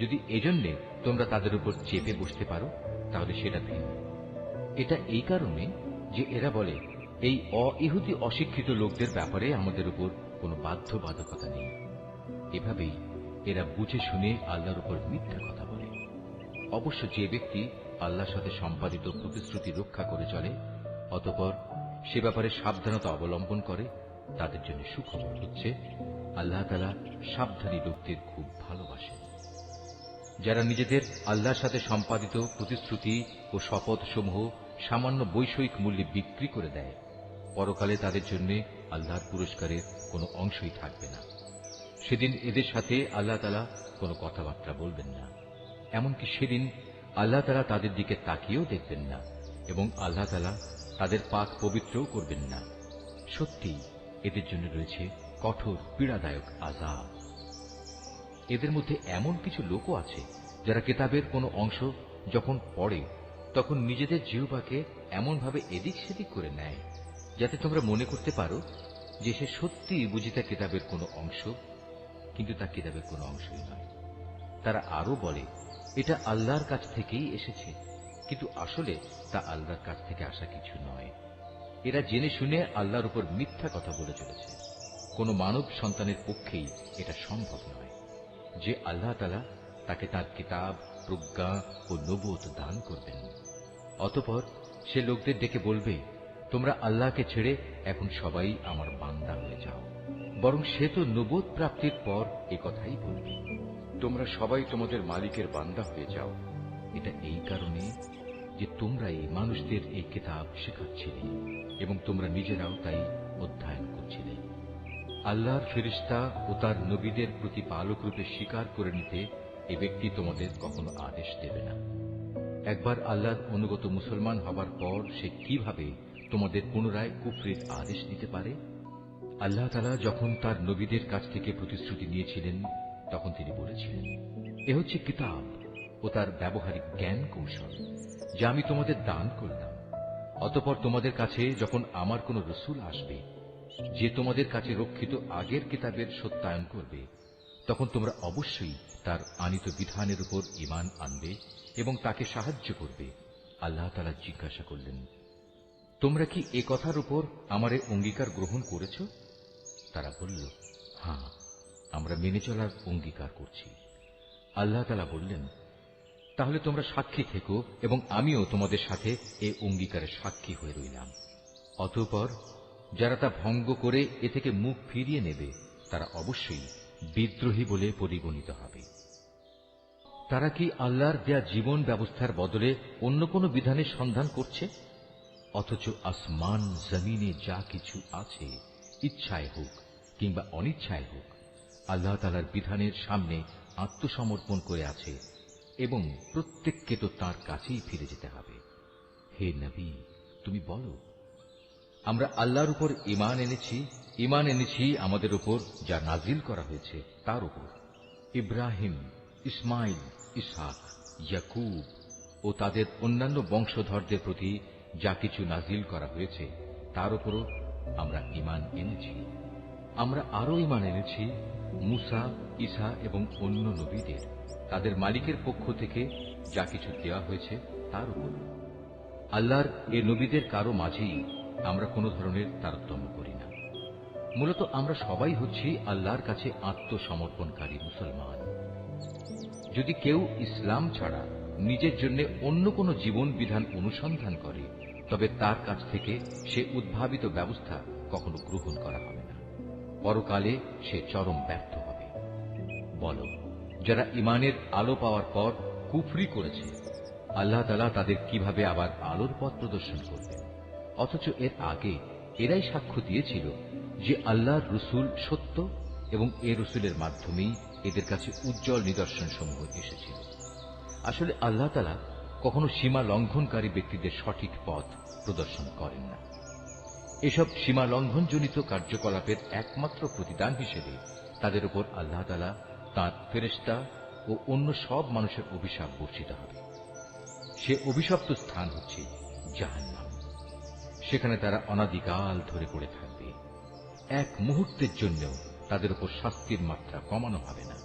যদি এজন্যে তোমরা তাদের উপর চেপে বসতে পারো তাহলে সেটা ভিন্ন। এটা এই কারণে যে এরা বলে, এই অইহুদি অশিক্ষিত লোকদের ব্যাপারে আমাদের উপর কোনো বাধ্যবাধকতা নেই। এভাবেই এরা বুঝে শুনে আল্লাহর উপর মিথ্যা কথা বলে। অবশ্য যে ব্যক্তি আল্লাহর সাথে সম্পাদিত প্রতিশ্রুতি রক্ষা করে চলে, অতঃপর সে ব্যাপারে সাবধানতা অবলম্বন করে, তাদের জন্য সুখবর হচ্ছে আল্লাহ তাআলা সাবধানী লোকদের খুব ভালোবাসেন। যারা নিজেদের আল্লাহর সাথে সম্পাদিত প্রতিশ্রুতি ও শপথ সমূহ সামান্য বৈষয়িক মূল্যে বিক্রি করে দেয়, পরকালে তাদের জন্য আল্লাহর পুরস্কারের কোনো অংশই থাকবে না। সেদিন এদের সাথে আল্লাহ তাআলা কোনো কথাবার্তা বলবেন না। এমনকি সেদিন আল্লাহ তাআলা তাদের দিকে তাকিয়েও দেখবেন না এবং আল্লাহ তাআলা তাদের পাক পবিত্রও করবেন না। সত্যি এদের জন্য রয়েছে কঠোর পীড়াদায়ক আযাব। এদের মধ্যে এমন কিছু লোকও আছে যারা কিতাবের কোনো অংশ যখন পড়ে তখন নিজেদের জিহ্বাকে এমনভাবে এদিক সেদিক করে নেয় যাতে তোমরা মনে করতে পারো যে সে সত্যি বুঝি তা কিতাবের কোনো অংশ, কিন্তু তা কিতাবের কোনো অংশই নয়। তারা আরো বলে, এটা আল্লাহর কাছ থেকেই এসেছে, কিন্তু আসলে তা আল্লাহর কাছ থেকে আসা কিছু নয়। এরা জেনে শুনে আল্লাহর উপর মিথ্যা কথা বলে চলেছে। কোন মানব সন্তানের পক্ষেই এটা সম্ভব নয় যে আল্লাহ তাআলা তাকে তার কিতাব, প্রজ্ঞা ও নবুয়ত দান করবেন। অতঃপর সে লোকদের ডেকে বলবে, তোমরা আল্লাহকে ছেড়ে এখন সবাই আমার বান্দা হয়ে যাও। বরং সে তো নবুয়ত প্রাপ্তির পর এ কথাই বলবে, তোমরা সবাই তোমাদের মালিকের বান্দা হয়ে যাও। এটা এই কারণে যে তোমরাই মানুষদের এই কিতাব শেখাচ্ছিলে এবং তোমরা নিজেরাও তাই অধ্যয়ন করছিলে। আল্লাহর ফেরেশতা ও তার নবীদের প্রতিপালক রূপে স্বীকার করে নিতে এ ব্যক্তি তোমাদের কখনো আদেশ দেবে না। একবার আল্লাহর অনুগত মুসলমান হবার পর সে কিভাবে তোমাদের পুনরায় কুফরির আদেশ দিতে পারে? আল্লাহ তাআলা যখন তার নবীদের কাছ থেকে প্রতিশ্রুতি নিয়েছিলেন তখন তিনি বলেছিলেন, এ হচ্ছে কিতাব ও তার ব্যবহারিক জ্ঞান কৌশল যা আমি তোমাদের দান করলাম। অতঃপর তোমাদের কাছে যখন আমার কোন রসূল আসবে যে তোমাদের কাছে রক্ষিত আগের কিতাবের সত্যায়ন করবে, তখন তোমরা অবশ্যই তার আনিত বিধানের উপর ঈমান আনবে এবং তাকে সাহায্য করবে। আল্লাহ তাআলা জিজ্ঞাসা করলেন, তোমরা কি এ কথার উপর আমার অঙ্গীকার গ্রহণ করেছ? তারা বলল, হ্যাঁ, আমরা মেনে চলার অঙ্গীকার করছি। আল্লাহ তাআলা বললেন, তাহলে তোমরা সাক্ষী থেকো এবং আমিও তোমাদের সাথে এ অঙ্গীকারের সাক্ষী হয়ে রইলাম। অতঃপর যারা তা ভঙ্গ করে এ থেকে মুখ ফিরিয়ে নেবে তারা অবশ্যই বিদ্রোহী বলে পরিগণিত হবে। তারা কি আল্লাহর দেয়া জীবন ব্যবস্থার বদলে অন্য কোন বিধানের সন্ধান করছে? অথচ আসমান জমিনে যা কিছু আছে, ইচ্ছায় হোক কিংবা অনিচ্ছায় হোক, আল্লাহ তাআলার বিধানের সামনে আত্মসমর্পণ করে আছে এবং প্রত্যেককে তো তাঁর কাছেই ফিরে যেতে হবে। হে নবী, তুমি বলো, আমরা আল্লাহর উপর ঈমান এনেছি আমাদের উপর যা নাজিল করা হয়েছে তার উপর। ইব্রাহিম, ইসমাইল, ইসহাক, ইয়াকুব ও তাদের অন্যান্য বংশধরদের প্রতি যা কিছু নাজিল করা হয়েছে তার উপরও আমরা ঈমান এনেছি। আমরা আরো ঈমান এনেছি মুসা, ঈসা এবং অন্য নবীদের তাদের মালিকের পক্ষ থেকে যা কিছু দেওয়া হয়েছে তার উপর। আল্লাহর এ নবীদের কারো মাঝেই আমরা কোনো ধরনের তারতম্য করি না। মূলত আমরা সবাই হচ্ছি আল্লাহর কাছে আত্মসমর্পণকারী মুসলমান। যদি কেউ ইসলাম ছাড়া নিজের জন্য অন্য কোনো জীবন বিধান অনুসন্ধান করে, তবে তার কাছ থেকে সে উদ্ভাবিত ব্যবস্থা কখনো গ্রহণ করা হবে না। পরকালে সে চরম ব্যর্থ হবে। বলো, যারা ঈমানের আলো পাওয়ার পর কুফরি করেছে, আল্লাহ তাআলা তাদের কিভাবে আবার আলোর পথ প্রদর্শন করবেন? অথচ এর আগে এরাই সাক্ষ্য দিয়েছিল যে আল্লাহর রসুল সত্য এবং এ রসুলের মাধ্যমেই এদের কাছে উজ্জ্বল নিদর্শন সমূহ এসেছিল। আসলে আল্লাহ তাআলা কখনো সীমা লঙ্ঘনকারী ব্যক্তিদের সঠিক পথ প্রদর্শন করেন না। এসব সীমা লঙ্ঘনজনিত কার্যকলাপের একমাত্র প্রতিদান হিসেবে তাদের উপর আল্লাহ তাআলা তাঁর ফেরেশতা ও অন্য সব মানুষের অভিশাপ বর্ষিত হবে। সে অভিশপ্ত স্থান হচ্ছে জাহান্নাম। সেখানে তারা অনাদিকাল ধরে পড়ে থাকবে। এক মুহূর্তের জন্যও তাদের উপর শাস্তির মাত্রা কমানো হবে না,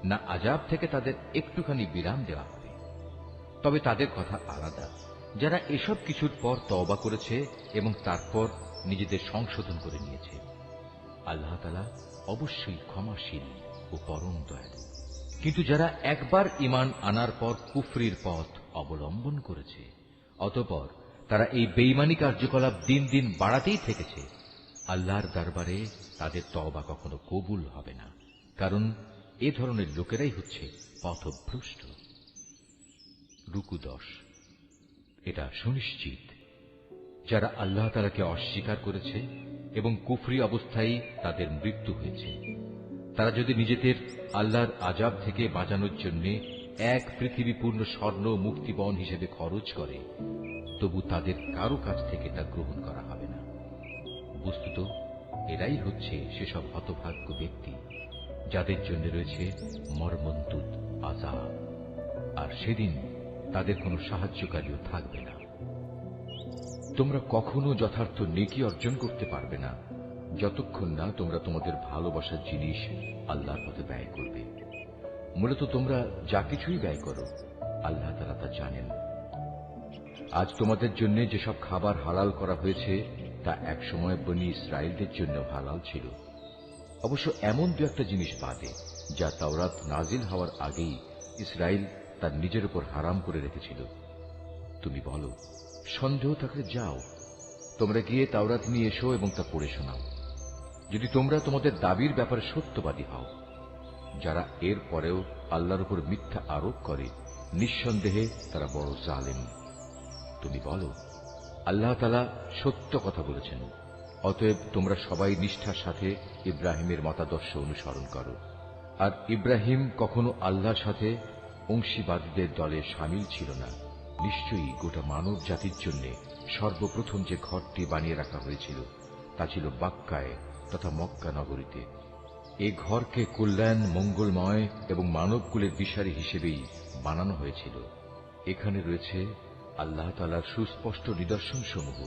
না আযাব থেকে তাদের একটুখানি বিরাম দেওয়া হবে। তবে তাদের কথা আলাদা, যারা এসব কিছুর পর তওবা করেছে এবং তারপর নিজেদের সংশোধন করে নিয়েছে। আল্লাহ তাআলা অবশ্যই ক্ষমাশীল ও পরম দয়ালু। কিন্তু যারা একবার ঈমান আনার পর কুফরির পথ অবলম্বন করেছে, অতঃপর তারা এই বেঈমানি কার্যকলাপ দিন দিন বাড়াতেই থেকেছে, আল্লাহর দরবারে তাদের তওবা কখনো কবুল হবে না, কারণ এ ধরনের লোকেরাই হচ্ছে পথভ্রষ্ট। রুকু 10। এটা সুনিশ্চিত, যারা আল্লাহ তাআলাকে অস্বীকার করেছে এবং কুফরি অবস্থায় তাদের মৃত্যু হয়েছে, তারা যদি নিজেদের আল্লাহর আযাব থেকে বাঁচানোর জন্য এক পৃথিবী পূর্ণ স্বর্ণ মুক্তিবন হিসেবে খরচ করে, তবু তাদের কারো কাছ থেকে তা গ্রহণ করা হবে না। বস্তুত এরাই হচ্ছে সেসব হতভাগ্য ব্যক্তি যাদের জন্য রয়েছে মর্মন্তুদ আযাব, আর সেদিন তাদের কোনো সাহায্যকারীও থাকবে না। তোমরা কখনো যথার্থ নেকি অর্জন করতে পারবে না যতক্ষণ না তোমরা তোমাদের ভালোবাসার জিনিস আল্লাহর পথে ব্যয় করবে। মূলত তোমরা যা কিছুই ব্যয় করো, আল্লাহ তাআলা তা জানেন। আজ তোমাদের জন্য যেসব খাবার হালাল করা হয়েছে তা একসময় বনী ইসরায়েলদের জন্য হালাল ছিল, অবশ্য এমন দু একটা জিনিস বাদে যা তাওরাত নাজিল হওয়ার আগেই ইসরায়েল তার নিজের উপর হারাম করে রেখেছিল। তুমি বলো, সন্দেহ থাকলে যাও, তোমরা গিয়ে তাওরাত নিয়ে এসো এবং তা পড়ে শোনাও, যদি তোমরা তোমাদের দাবির ব্যাপারে সত্যবাদী হও। যারা এর পরেও আল্লাহর উপর মিথ্যা আরোপ করে, নিঃসন্দেহে তারা বড় জালেম। তুমি বলো, আল্লাহ তাআলা সত্য কথা বলেছেন, অতএব তোমরা সবাই নিষ্ঠার সাথে ইব্রাহিমের মতাদর্শ অনুসরণ করো। আর ইব্রাহিম কখনো আল্লাহর সাথে অংশীবাদীদের দলে শামিল ছিল না। নিশ্চয়ই গোটা মানব জাতির জন্য সর্বপ্রথম যে ঘরটি বানিয়ে রাখা হয়েছিল তা ছিল বাক্কায় তথা মক্কা নগরীতে। এ ঘরকে কল্যাণ, মঙ্গলময় এবং মানবকুলের দিশারি হিসেবেই বানানো হয়েছিল। এখানে রয়েছে আল্লাহ তাআলার সুস্পষ্ট নিদর্শন সমূহ।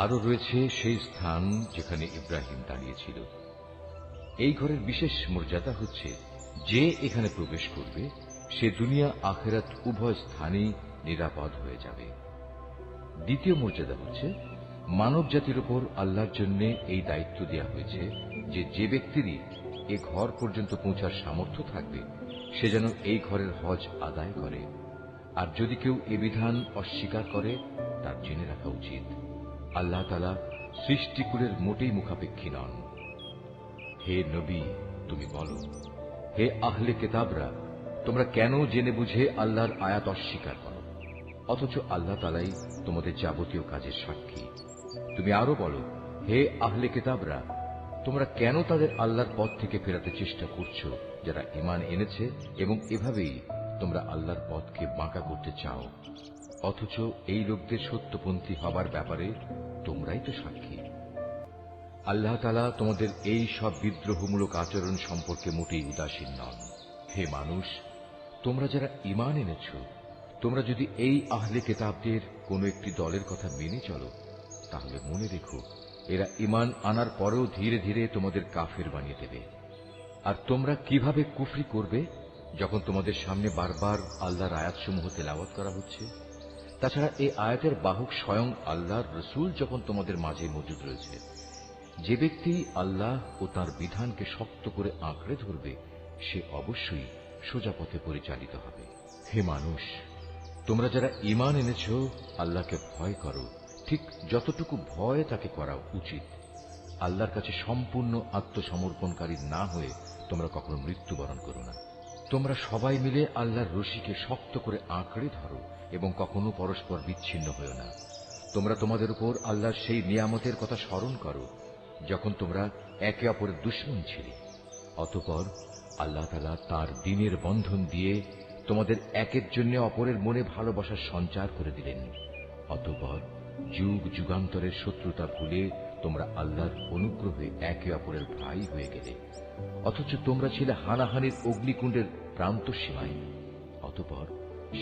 আরো রয়েছে সেই স্থান যেখানে ইব্রাহিম দাঁড়িয়েছিল। এই ঘরের বিশেষ মর্যাদা হচ্ছে, যে এখানে প্রবেশ করবে সে দুনিয়া আখিরাত উভয় স্থানেই নিরাপদ হয়ে যাবে। দ্বিতীয় মর্যাদা হচ্ছে, মানব জাতির উপর আল্লাহর জন্য এই দায়িত্ব দেওয়া হয়েছে যে যে ব্যক্তিরই এ ঘর পর্যন্ত পৌঁছার সামর্থ্য থাকবে সে যেন এই ঘরের হজ আদায় করে। আর যদি কেউ এ বিধান অস্বীকার করে, তার জেনে রাখা উচিত আল্লাহ তাআলা সৃষ্টিকুলের মোটেই মুখাপেক্ষী নন। হে নবী, তুমি বলো, হে আহলে কিতাবরা, তোমরা কেন জেনে বুঝে আল্লাহর আয়াত অস্বীকার করো, অথচ আল্লাহ তাআলাই তোমাদের যাবতীয় কাজের সাক্ষী। তুমি আরো বলো, হে আহলে কিতাবরা, তোমরা কেন তাদের আল্লাহর পথ থেকে ফেরাতে চেষ্টা করছো যারা ঈমান এনেছে, এবং এভাবেই তোমরা আল্লাহর পথকে বাঁকা করতে চাও, অথচ এই লোকদের সত্যপন্থী হবার ব্যাপারে তোমরাই তো সাক্ষী। আল্লাহ তাআলা তোমাদের এই সব বিদ্রোহমূলক আচরণ সম্পর্কে মোটেই উদাসীন নন। হে মানুষ, তোমরা যারা ঈমান এনেছ, তোমরা যদি এই আহলে কিতাবদের কোন একটি দলের কথা মেনে চলো, তাহলে মনে রেখো এরা ঈমান আনার পরেও ধীরে ধীরে তোমাদের কাফের বানিয়ে দেবে। আর তোমরা কিভাবে কুফরি করবে যখন তোমাদের সামনে বারবার আল্লাহর আয়াতসমূহ তেলাওয়াত করা হচ্ছে? তাছাড়া এই আয়াতের বাহক স্বয়ং আল্লাহর রসূল যখন তোমাদের মাঝে মজুদ রয়েছে। যে ব্যক্তি আল্লাহ ও তার বিধানকে শক্ত করে আঁকড়ে ধরবে সে অবশ্যই সোজা পথে পরিচালিত হবে। হে মানুষ, তোমরা যারা ঈমান এনেছ আল্লাহকে ভয় করো, ঠিক যতটুকু ভয় তাকে করা উচিত। আল্লাহর কাছে সম্পূর্ণ আত্মসমর্পণকারী না হয়ে তোমরা কখনো মৃত্যুবরণ করো না। তোমরা সবাই মিলে আল্লাহর রশিকে শক্ত করে আঁকড়ে ধরো এবং কখনো পরস্পর বিচ্ছিন্ন হও না। তোমরা তোমাদের উপর আল্লাহর সেই নিয়ামতের কথা স্মরণ করো যখন তোমরা একে অপরের দুশমন ছিলে। অতঃপর আল্লাহ তাআলা তার দ্বীনের বন্ধন দিয়ে তোমাদের একের জন্য অপরের মনে ভালোবাসার সঞ্চার করে দিলেন। অতঃপর যুগ যুগান্তরের শত্রুতা ভুলে তোমরা আল্লাহর অনুগ্রহে একে অপরের ভাই হয়ে গেলে, অথচ তোমরা ছিলে হানাহানির অগ্নিকুণ্ডের প্রান্ত সীমায়। অতঃপর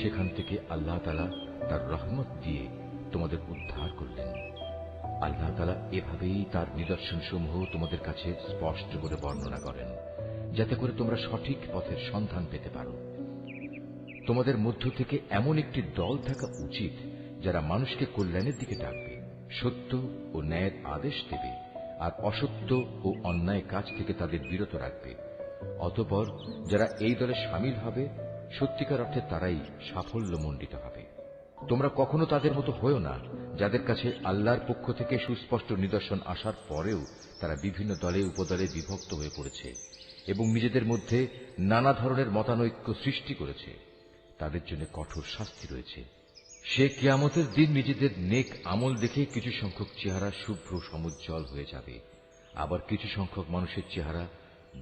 সেখান থেকে আল্লাহ তাআলা তার রহমত দিয়ে তোমাদের উদ্ধার করলেন। আল্লাহ তাআলা এভাবেই তার নিদর্শনসমূহ তোমাদের কাছে স্পষ্ট করে বর্ণনা করেন, যাতে করে তোমরা সঠিক পথের সন্ধান পেতে পারো। তোমাদের মধ্য থেকে এমন একটি দল থাকা উচিত যারা মানুষকে কল্যাণের দিকে ডাকবে, সত্য ও ন্যায়ের আদেশ দেবে, আর অসত্য ও অন্যায় কাজ থেকে তাদের বিরত রাখবে। অতঃপর যারা এই দলে সামিল হবে সত্যিকার অর্থে তারাই সাফল্যমণ্ডিত হবে। তোমরা কখনো তাদের মতো হয়ো না যাদের কাছে আল্লাহর পক্ষ থেকে সুস্পষ্ট নিদর্শন আসার পরেও তারা বিভিন্ন দলে উপদলে বিভক্ত হয়ে পড়েছে এবং নিজেদের মধ্যে নানা ধরনের মতানৈক্য সৃষ্টি করেছে। তাদের জন্য কঠোর শাস্তি রয়েছে। সে কিয়ামতের দিন নিজেদের নেক আমল দেখে কিছু সংখ্যক চেহারা শুভ্র সমুজ্জ্বল হয়ে যাবে, আবার কিছু সংখ্যক মানুষের চেহারা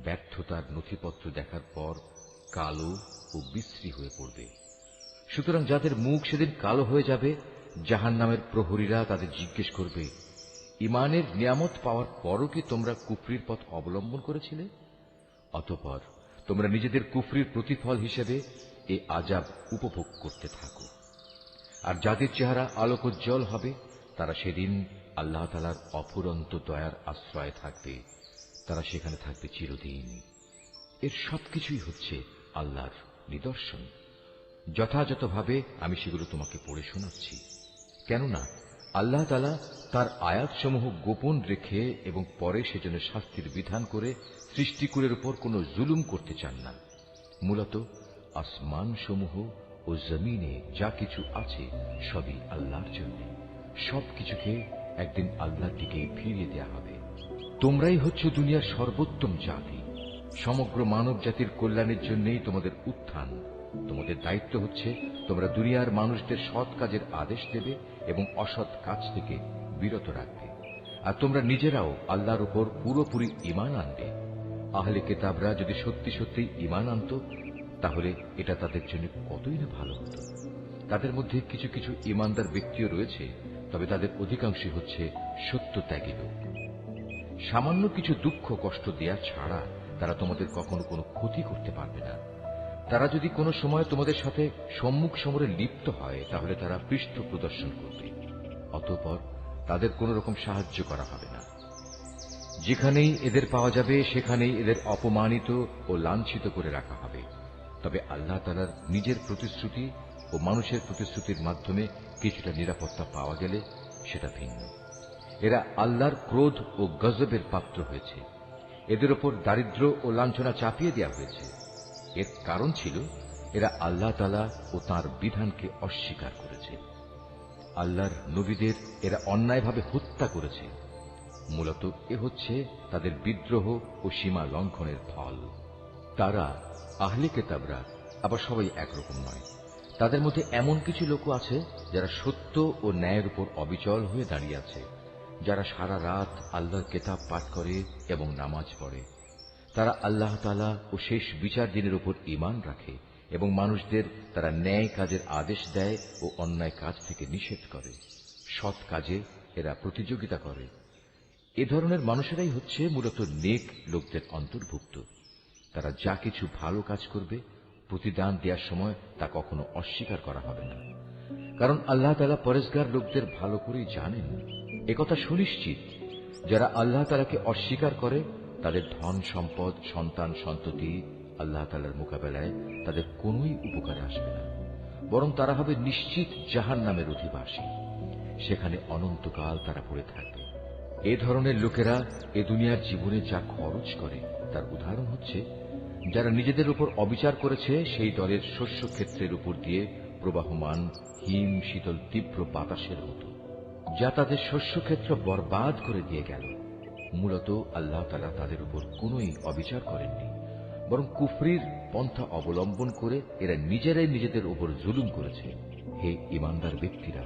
ব্যর্থতার নথিপত্র দেখার পর কালো ও বিশ্রী হয়ে পড়বে। সুতরাং যাদের মুখ সেদিন কালো হয়ে যাবে, জাহান্নামের প্রহরীরা তাদের জিজ্ঞেস করবে, ঈমানের নিয়ামত পাওয়ার পরও কি তোমরা কুফরির পথ অবলম্বন করেছিলে? অতঃপর তোমরা নিজেদের কুফরির প্রতিফল হিসেবে এই আযাব উপভোগ করতে থাকো। আর যাদের চেহারা আলোকোজ্জ্বল হবে তারা সেদিন আল্লাহ তাআলার অফুরন্ত দয়ার আশ্রয়ে থাকবে, তারা সেখানে থাকবে চিরদিন। এর সবকিছুই হচ্ছে আল্লাহর নিদর্শন। যথাযথভাবে আমি সেগুলো তোমাকে পড়ে শোনাচ্ছি, কেননা আল্লাহ তাআলা তার আয়াতসমূহ গোপন রেখে এবং পরে সেজন্য শাস্তির বিধান করে সৃষ্টিকুলের উপর কোনো জুলুম করতে চান না। মূলত আসমানসমূহ ও জমিনে যা কিছু আছে সবই আল্লাহর জন্য। সবকিছুকে একদিন আল্লাহর দিকে ফিরিয়ে দেয়া হবে। তোমরাই হচ্ছে দুনিয়ার সর্বোত্তম জাতি। সমগ্র মানব জাতির কল্যাণের জন্যই তোমাদের উত্থান। তোমাদের দায়িত্ব হচ্ছে তোমরা দুনিয়ার মানুষদের সৎ কাজের আদেশ দেবে এবং অসৎ কাজ থেকে বিরত রাখবে। আর তোমরা নিজেরাও আল্লাহর উপর পুরোপুরি ঈমান আনবে। আহলে কিতাবরা যদি সত্যি সত্যি ঈমান আনত তাহলে এটা তাদের জন্য কতই না ভালো হতো। তাদের মধ্যে কিছু কিছু ঈমানদার ব্যক্তিও রয়েছে, তবে তাদের অধিকাংশই হচ্ছে সত্যত্যাগী লোক। সামান্য কিছু দুঃখ কষ্ট দেয়া ছাড়া তারা তোমাদের কখনো কোনো ক্ষতি করতে পারবে না। তারা যদি কোনো সময় তোমাদের সাথে সম্মুখ সমরে লিপ্ত হয় তাহলে তারা পৃষ্ঠ প্রদর্শন করবে, অতঃপর তাদের কোন রকম সাহায্য করা হবে না। যেখানেই এদের পাওয়া যাবে সেখানেই এদের অপমানিত ও লাঞ্ছিত করে রাখা হবে। তবে আল্লাহ তাআলার নিজের প্রতিশ্রুতি ও মানুষের প্রতিশ্রুতির মাধ্যমে কিছুটা নিরাপত্তা পাওয়া গেলে সেটা ভিন্ন। এরা আল্লাহর ক্রোধ ও গজবের পাত্র হয়েছে। এদের ওপর দারিদ্র ও লাঞ্ছনা চাপিয়ে দেওয়া হয়েছে। এর কারণ ছিল এরা আল্লাহ তাআলা ও তাঁর বিধানকে অস্বীকার করেছে। আল্লাহর নবীদের এরা অন্যায়ভাবে হত্যা করেছে। মূলত এ হচ্ছে তাদের বিদ্রোহ ও সীমা লঙ্ঘনের ফল। তারা আহলে কিতাবরা আবার সবাই একরকম নয়। তাদের মধ্যে এমন কিছু লোক আছে যারা সত্য ও ন্যায়ের উপর অবিচল হয়ে দাঁড়িয়ে আছে, যারা সারা রাত আল্লাহর কিতাব পাঠ করে এবং নামাজ পড়ে। তারা আল্লাহ তাআলা ও শেষ বিচার দিনের উপর ঈমান রাখে এবং মানুষদের তারা ন্যায় কাজের আদেশ দেয় ও অন্যায় কাজ থেকে নিষেধ করে। সৎ কাজে এরা প্রতিযোগিতা করে। এ ধরনের মানুষেরাই হচ্ছে মূলত নেক লোকদের অন্তর্ভুক্ত। তারা যা কিছু ভালো কাজ করবে প্রতিদান দেওয়ার সময় তা কখনো অস্বীকার করা হবে না, কারণ আল্লাহ তাআলা পরেজগার লোকদের ভালো করেই জানেন। একথা সুনিশ্চিত যারা আল্লাহ তাআলাকে অস্বীকার করে তাদের ধন সম্পদ সন্তান সন্ততি আল্লাহ তাআলার মোকাবেলায় তাদের কোনোই উপকারে আসবে না, বরং তারা হবে নিশ্চিত জাহান্নামের অধিবাসী। সেখানে অনন্তকাল তারা পড়ে থাকবে। এ ধরনের লোকেরা এ দুনিয়ার জীবনে যা খরচ করে তার উদাহরণ হচ্ছে যারা নিজেদের উপর অবিচার করেছে সেই দলের শস্য ক্ষেত্রের উপর দিয়ে প্রবাহমান হিম শীতল তীব্র বাতাসের মতো, যা তাদের শস্যক্ষেত্র বরবাদ করে দিয়ে গেল। মূলত আল্লাহ তাআলা তাদের উপর কোনোই অবিচার করেননি, বরং কুফরির পন্থা অবলম্বন করে এরা নিজেরাই নিজেদের উপর জুলুম করেছে। হে ঈমানদার ব্যক্তিরা,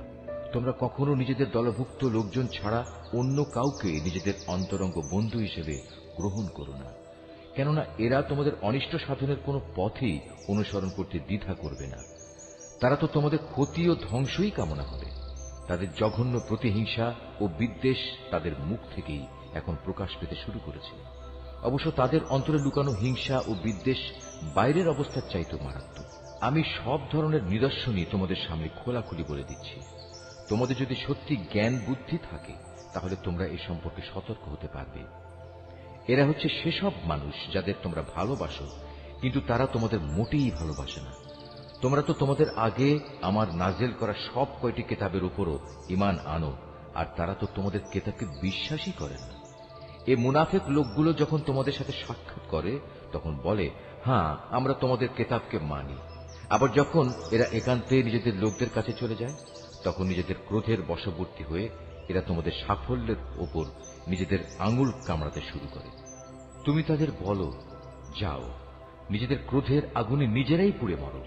তোমরা কখনো নিজেদের দলভুক্ত লোকজন ছাড়া অন্য কাউকে নিজেদের অন্তরঙ্গ বন্ধু হিসেবে গ্রহণ করো না, কেননা এরা তোমাদের অনিষ্ট সাধনের কোনো পথই অনুসরণ করতে দ্বিধা করবে না। তারা তো তোমাদের ক্ষতি ও ধ্বংসই কামনা হবে। তাদের জঘন্য প্রতিহিংসা ও বিদ্বেষ তাদের মুখ থেকেই এখন প্রকাশ পেতে শুরু করেছে। অবশ্য তাদের অন্তরে লুকানো হিংসা ও বিদ্বেষ বাইরের অবস্থার চাইতেও মারাত্মক। আমি সব ধরনের নিদর্শনই তোমাদের সামনে খোলাখুলি বলে দিচ্ছি। তোমাদের যদি সত্যি জ্ঞান বুদ্ধি থাকে তাহলে তোমরা এ সম্পর্কে সতর্ক হতে পারবে। এরা হচ্ছে সেসব মানুষ যাদের তোমরা ভালোবাসো, কিন্তু তারা তোমাদের মোটেই ভালোবাসে না। তোমরা তো তোমাদের আগে আমার নাজেল করা সব কয়টি কিতাবের উপরও ঈমান আনো, আর তারা তো তোমাদের কিতাবকে বিশ্বাসই করে না। এ মুনাফিক লোকগুলো যখন তোমাদের সাথে সাক্ষাৎ করে তখন বলে, হ্যাঁ, আমরা তোমাদের কিতাবকে মানি। আবার যখন এরা একান্তে নিজেদের লোকদের কাছে চলে যায় তখন নিজেদের ক্রোধের বশবর্তী হয়ে এরা তোমাদের সাফল্যের ওপর নিজেদের আঙুল কামড়াতে শুরু করে। তুমি তাদের বলো, যাও, নিজেদের ক্রোধের আগুনে নিজেরাই পুড়ে মরো।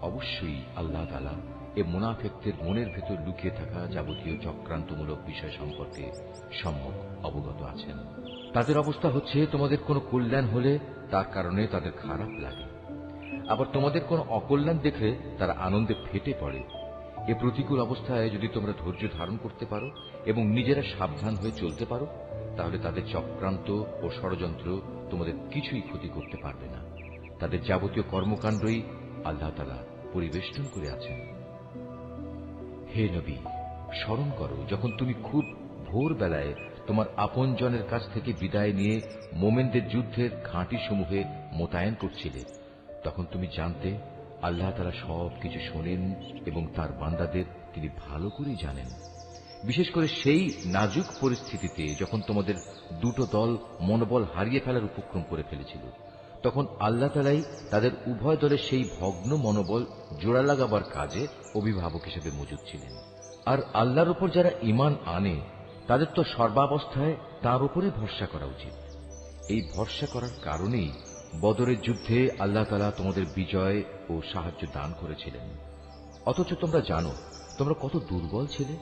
অবশ্যই আল্লাহ তাআলা এ মুনাফিকদের মনের ভেতর লুকিয়ে থাকা যাবতীয় চক্রান্তমূলক বিষয় সম্পর্কে সম্যক অবগত আছেন। তাদের অবস্থা হচ্ছে, তোমাদের কোনো কল্যাণ হলে তার কারণে তাদের খারাপ লাগে, আবার তোমাদের কোনো অকল্যাণ দেখলে তারা আনন্দে ফেটে পড়ে। এ প্রতিকূল অবস্থায় যদি তোমরা ধৈর্য ধারণ করতে পারো এবং নিজেরা সাবধান হয়ে চলতে পারো তাহলে তাদের চক্রান্ত ও ষড়যন্ত্র তোমাদের কিছুই ক্ষতি করতে পারবে না। তাদের যাবতীয় কর্মকাণ্ডই আল্লাহ তাআলা পরিবেষ্টন করে আছেন। হে নবী, স্মরণ করো যখন তুমি খুব ভোরবেলায় তোমার আপনজনের কাছ থেকে বিদায় নিয়ে মোমেনদের যুদ্ধের ঘাঁটি সমূহে মোতায়েন করছিলে। তখন তুমি জানতে আল্লাহ তাআলা সবকিছু শোনেন এবং তার বান্দাদের তিনি ভালো করেই জানেন। বিশেষ করে সেই নাজুক পরিস্থিতিতে যখন তোমাদের দুটো দল মনোবল হারিয়ে ফেলার উপক্রম করে ফেলেছিল, তখন আল্লাহ তাআলাই তাদের উভয় দলের সেই ভগ্ন মনোবল জোড়া লাগাবার কাজে অভিভাবক হিসেবে মজুদ ছিলেন। আর আল্লাহর উপর যারা ঈমান আনে তাদের তো সর্বাবস্থায় তাঁর উপরে ভরসা করা উচিত। এই ভরসা করার কারণেই বদরের যুদ্ধে আল্লাহ তাআলা তোমাদের বিজয় ও সাহায্য দান করেছিলেন। অথচ তোমরা জানো তোমরা কত দুর্বল ছিলে।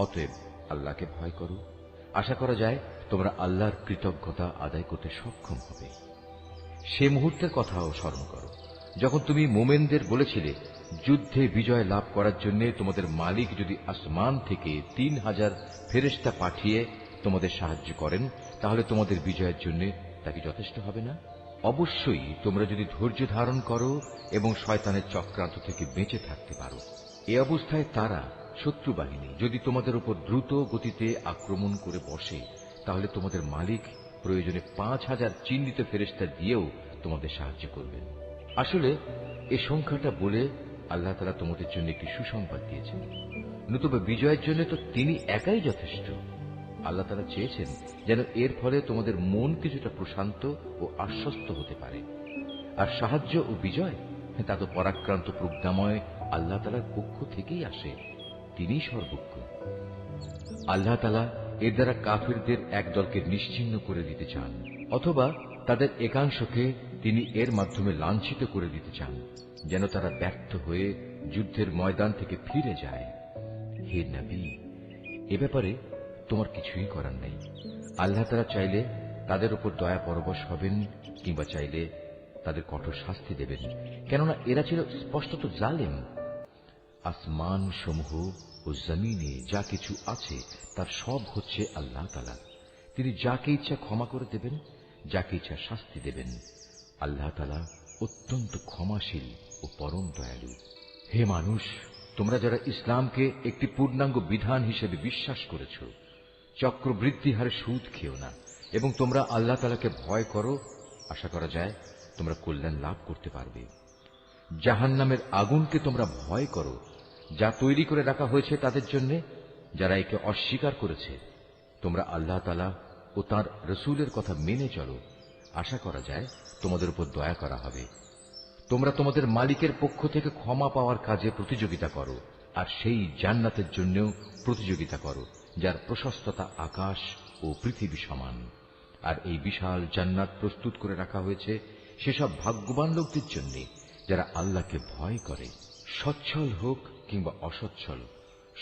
অতএব আল্লাহকে ভয় করো। আশা করা যায় তোমরা আল্লাহর কৃতজ্ঞতা আদায় করতে সক্ষম হবে। সে মুহূর্তের কথাও স্মরণ করো যখন তুমি মোমেনদের বলেছিলে, যুদ্ধে বিজয় লাভ করার জন্য তোমাদের মালিক যদি আসমান থেকে 3000 ফেরেশতা পাঠিয়ে তোমাদের সাহায্য করেন তাহলে তোমাদের বিজয়ের জন্য তা কি যথেষ্ট হবে না? অবশ্যই তোমরা যদি ধৈর্য ধারণ করো এবং শয়তানের চক্রান্ত থেকে বেঁচে থাকতে পারো। এ অবস্থায় তারা শত্রু বাহিনী যদি তোমাদের উপর দ্রুত গতিতে আক্রমণ করে বসে তাহলে তোমাদের মালিক প্রয়োজনে 5000 চিহ্নিত ফেরেশতা দিয়েও তোমাদের সাহায্য করবেন। আসলে এ সংখ্যাটা বলে আল্লাহ তাআলা তোমাদের জন্য একটি সুসংবাদ দিয়েছেন। নতুবা বিজয়ের জন্য তো তিনি একাই যথেষ্ট। আল্লাহ তাআলা চেয়েছেন যেন এর ফলে তোমাদের মন কিছুটা প্রশান্ত ও আশ্বস্ত হতে পারে। আর সাহায্য ও বিজয় তা তো পরাক্রান্ত প্রজ্ঞাময় আল্লাহ তাআলার পক্ষ থেকেই আসে। তিনিই সর্বজ্ঞ। আল্লাহ তাআলা এর দ্বারা কাফিরদের এক দলকে নিশ্চিহ্ন করে দিতে চান, অথবা তাদের একাংশকে তিনি এর মাধ্যমে লাঞ্ছিত করে দিতে চান, যেন তারা ব্যর্থ হয়ে যুদ্ধের ময়দান থেকে ফিরে যায়। হে নবী, এ ব্যাপারে তোমার কিছুই করার নেই। আল্লাহ তাআলা চাইলে তাদের উপর দয়া পরবশ হবেন কিংবা চাইলে তাদের কঠোর শাস্তি দেবেন, কেননা এরা ছিল স্পষ্টত জালেম। আসমান সমূহ ও জমিনে যা কিছু আছে তার সব হচ্ছে আল্লাহ তাআলার। তিনি যাকে ইচ্ছা ক্ষমা করে দেবেন, যাকে ইচ্ছা শাস্তি দেবেন। আল্লাহ তাআলা অত্যন্ত ক্ষমাশীল ও পরম দয়ালু। হে মানুষ, তোমরা যারা ইসলামকে একটি পূর্ণাঙ্গ বিধান হিসেবে বিশ্বাস করেছ, চক্রবৃদ্ধি হারে সুদ খেও না, এবং তোমরা আল্লাহ তাআলাকে ভয় করো। আশা করা যায় তোমরা কল্যাণ লাভ করতে পারবে। জাহান্নামের আগুনকে তোমরা ভয় করো, যা তৈরি করে রাখা হয়েছে তাদের জন্য, যারা একে অস্বীকার করেছে। তোমরা আল্লাহ তাআলা ও তাঁর রসূলের কথা মেনে চলো। আশা করা যায় তোমাদের উপর দয়া করা হবে। তোমরা তোমাদের মালিকের পক্ষ থেকে ক্ষমা পাওয়ার কাজে প্রতিযোগিতা করো, আর সেই জান্নাতের জন্যও প্রতিযোগিতা করো, যার প্রশস্ততা আকাশ ও পৃথিবী সমান। আর এই বিশাল জান্নাত প্রস্তুত করে রাখা হয়েছে সেসব ভাগ্যবান লোকদের জন্য, যারা আল্লাহকে ভয় করে। সচ্ছল হোক কিংবা অসচ্ছল,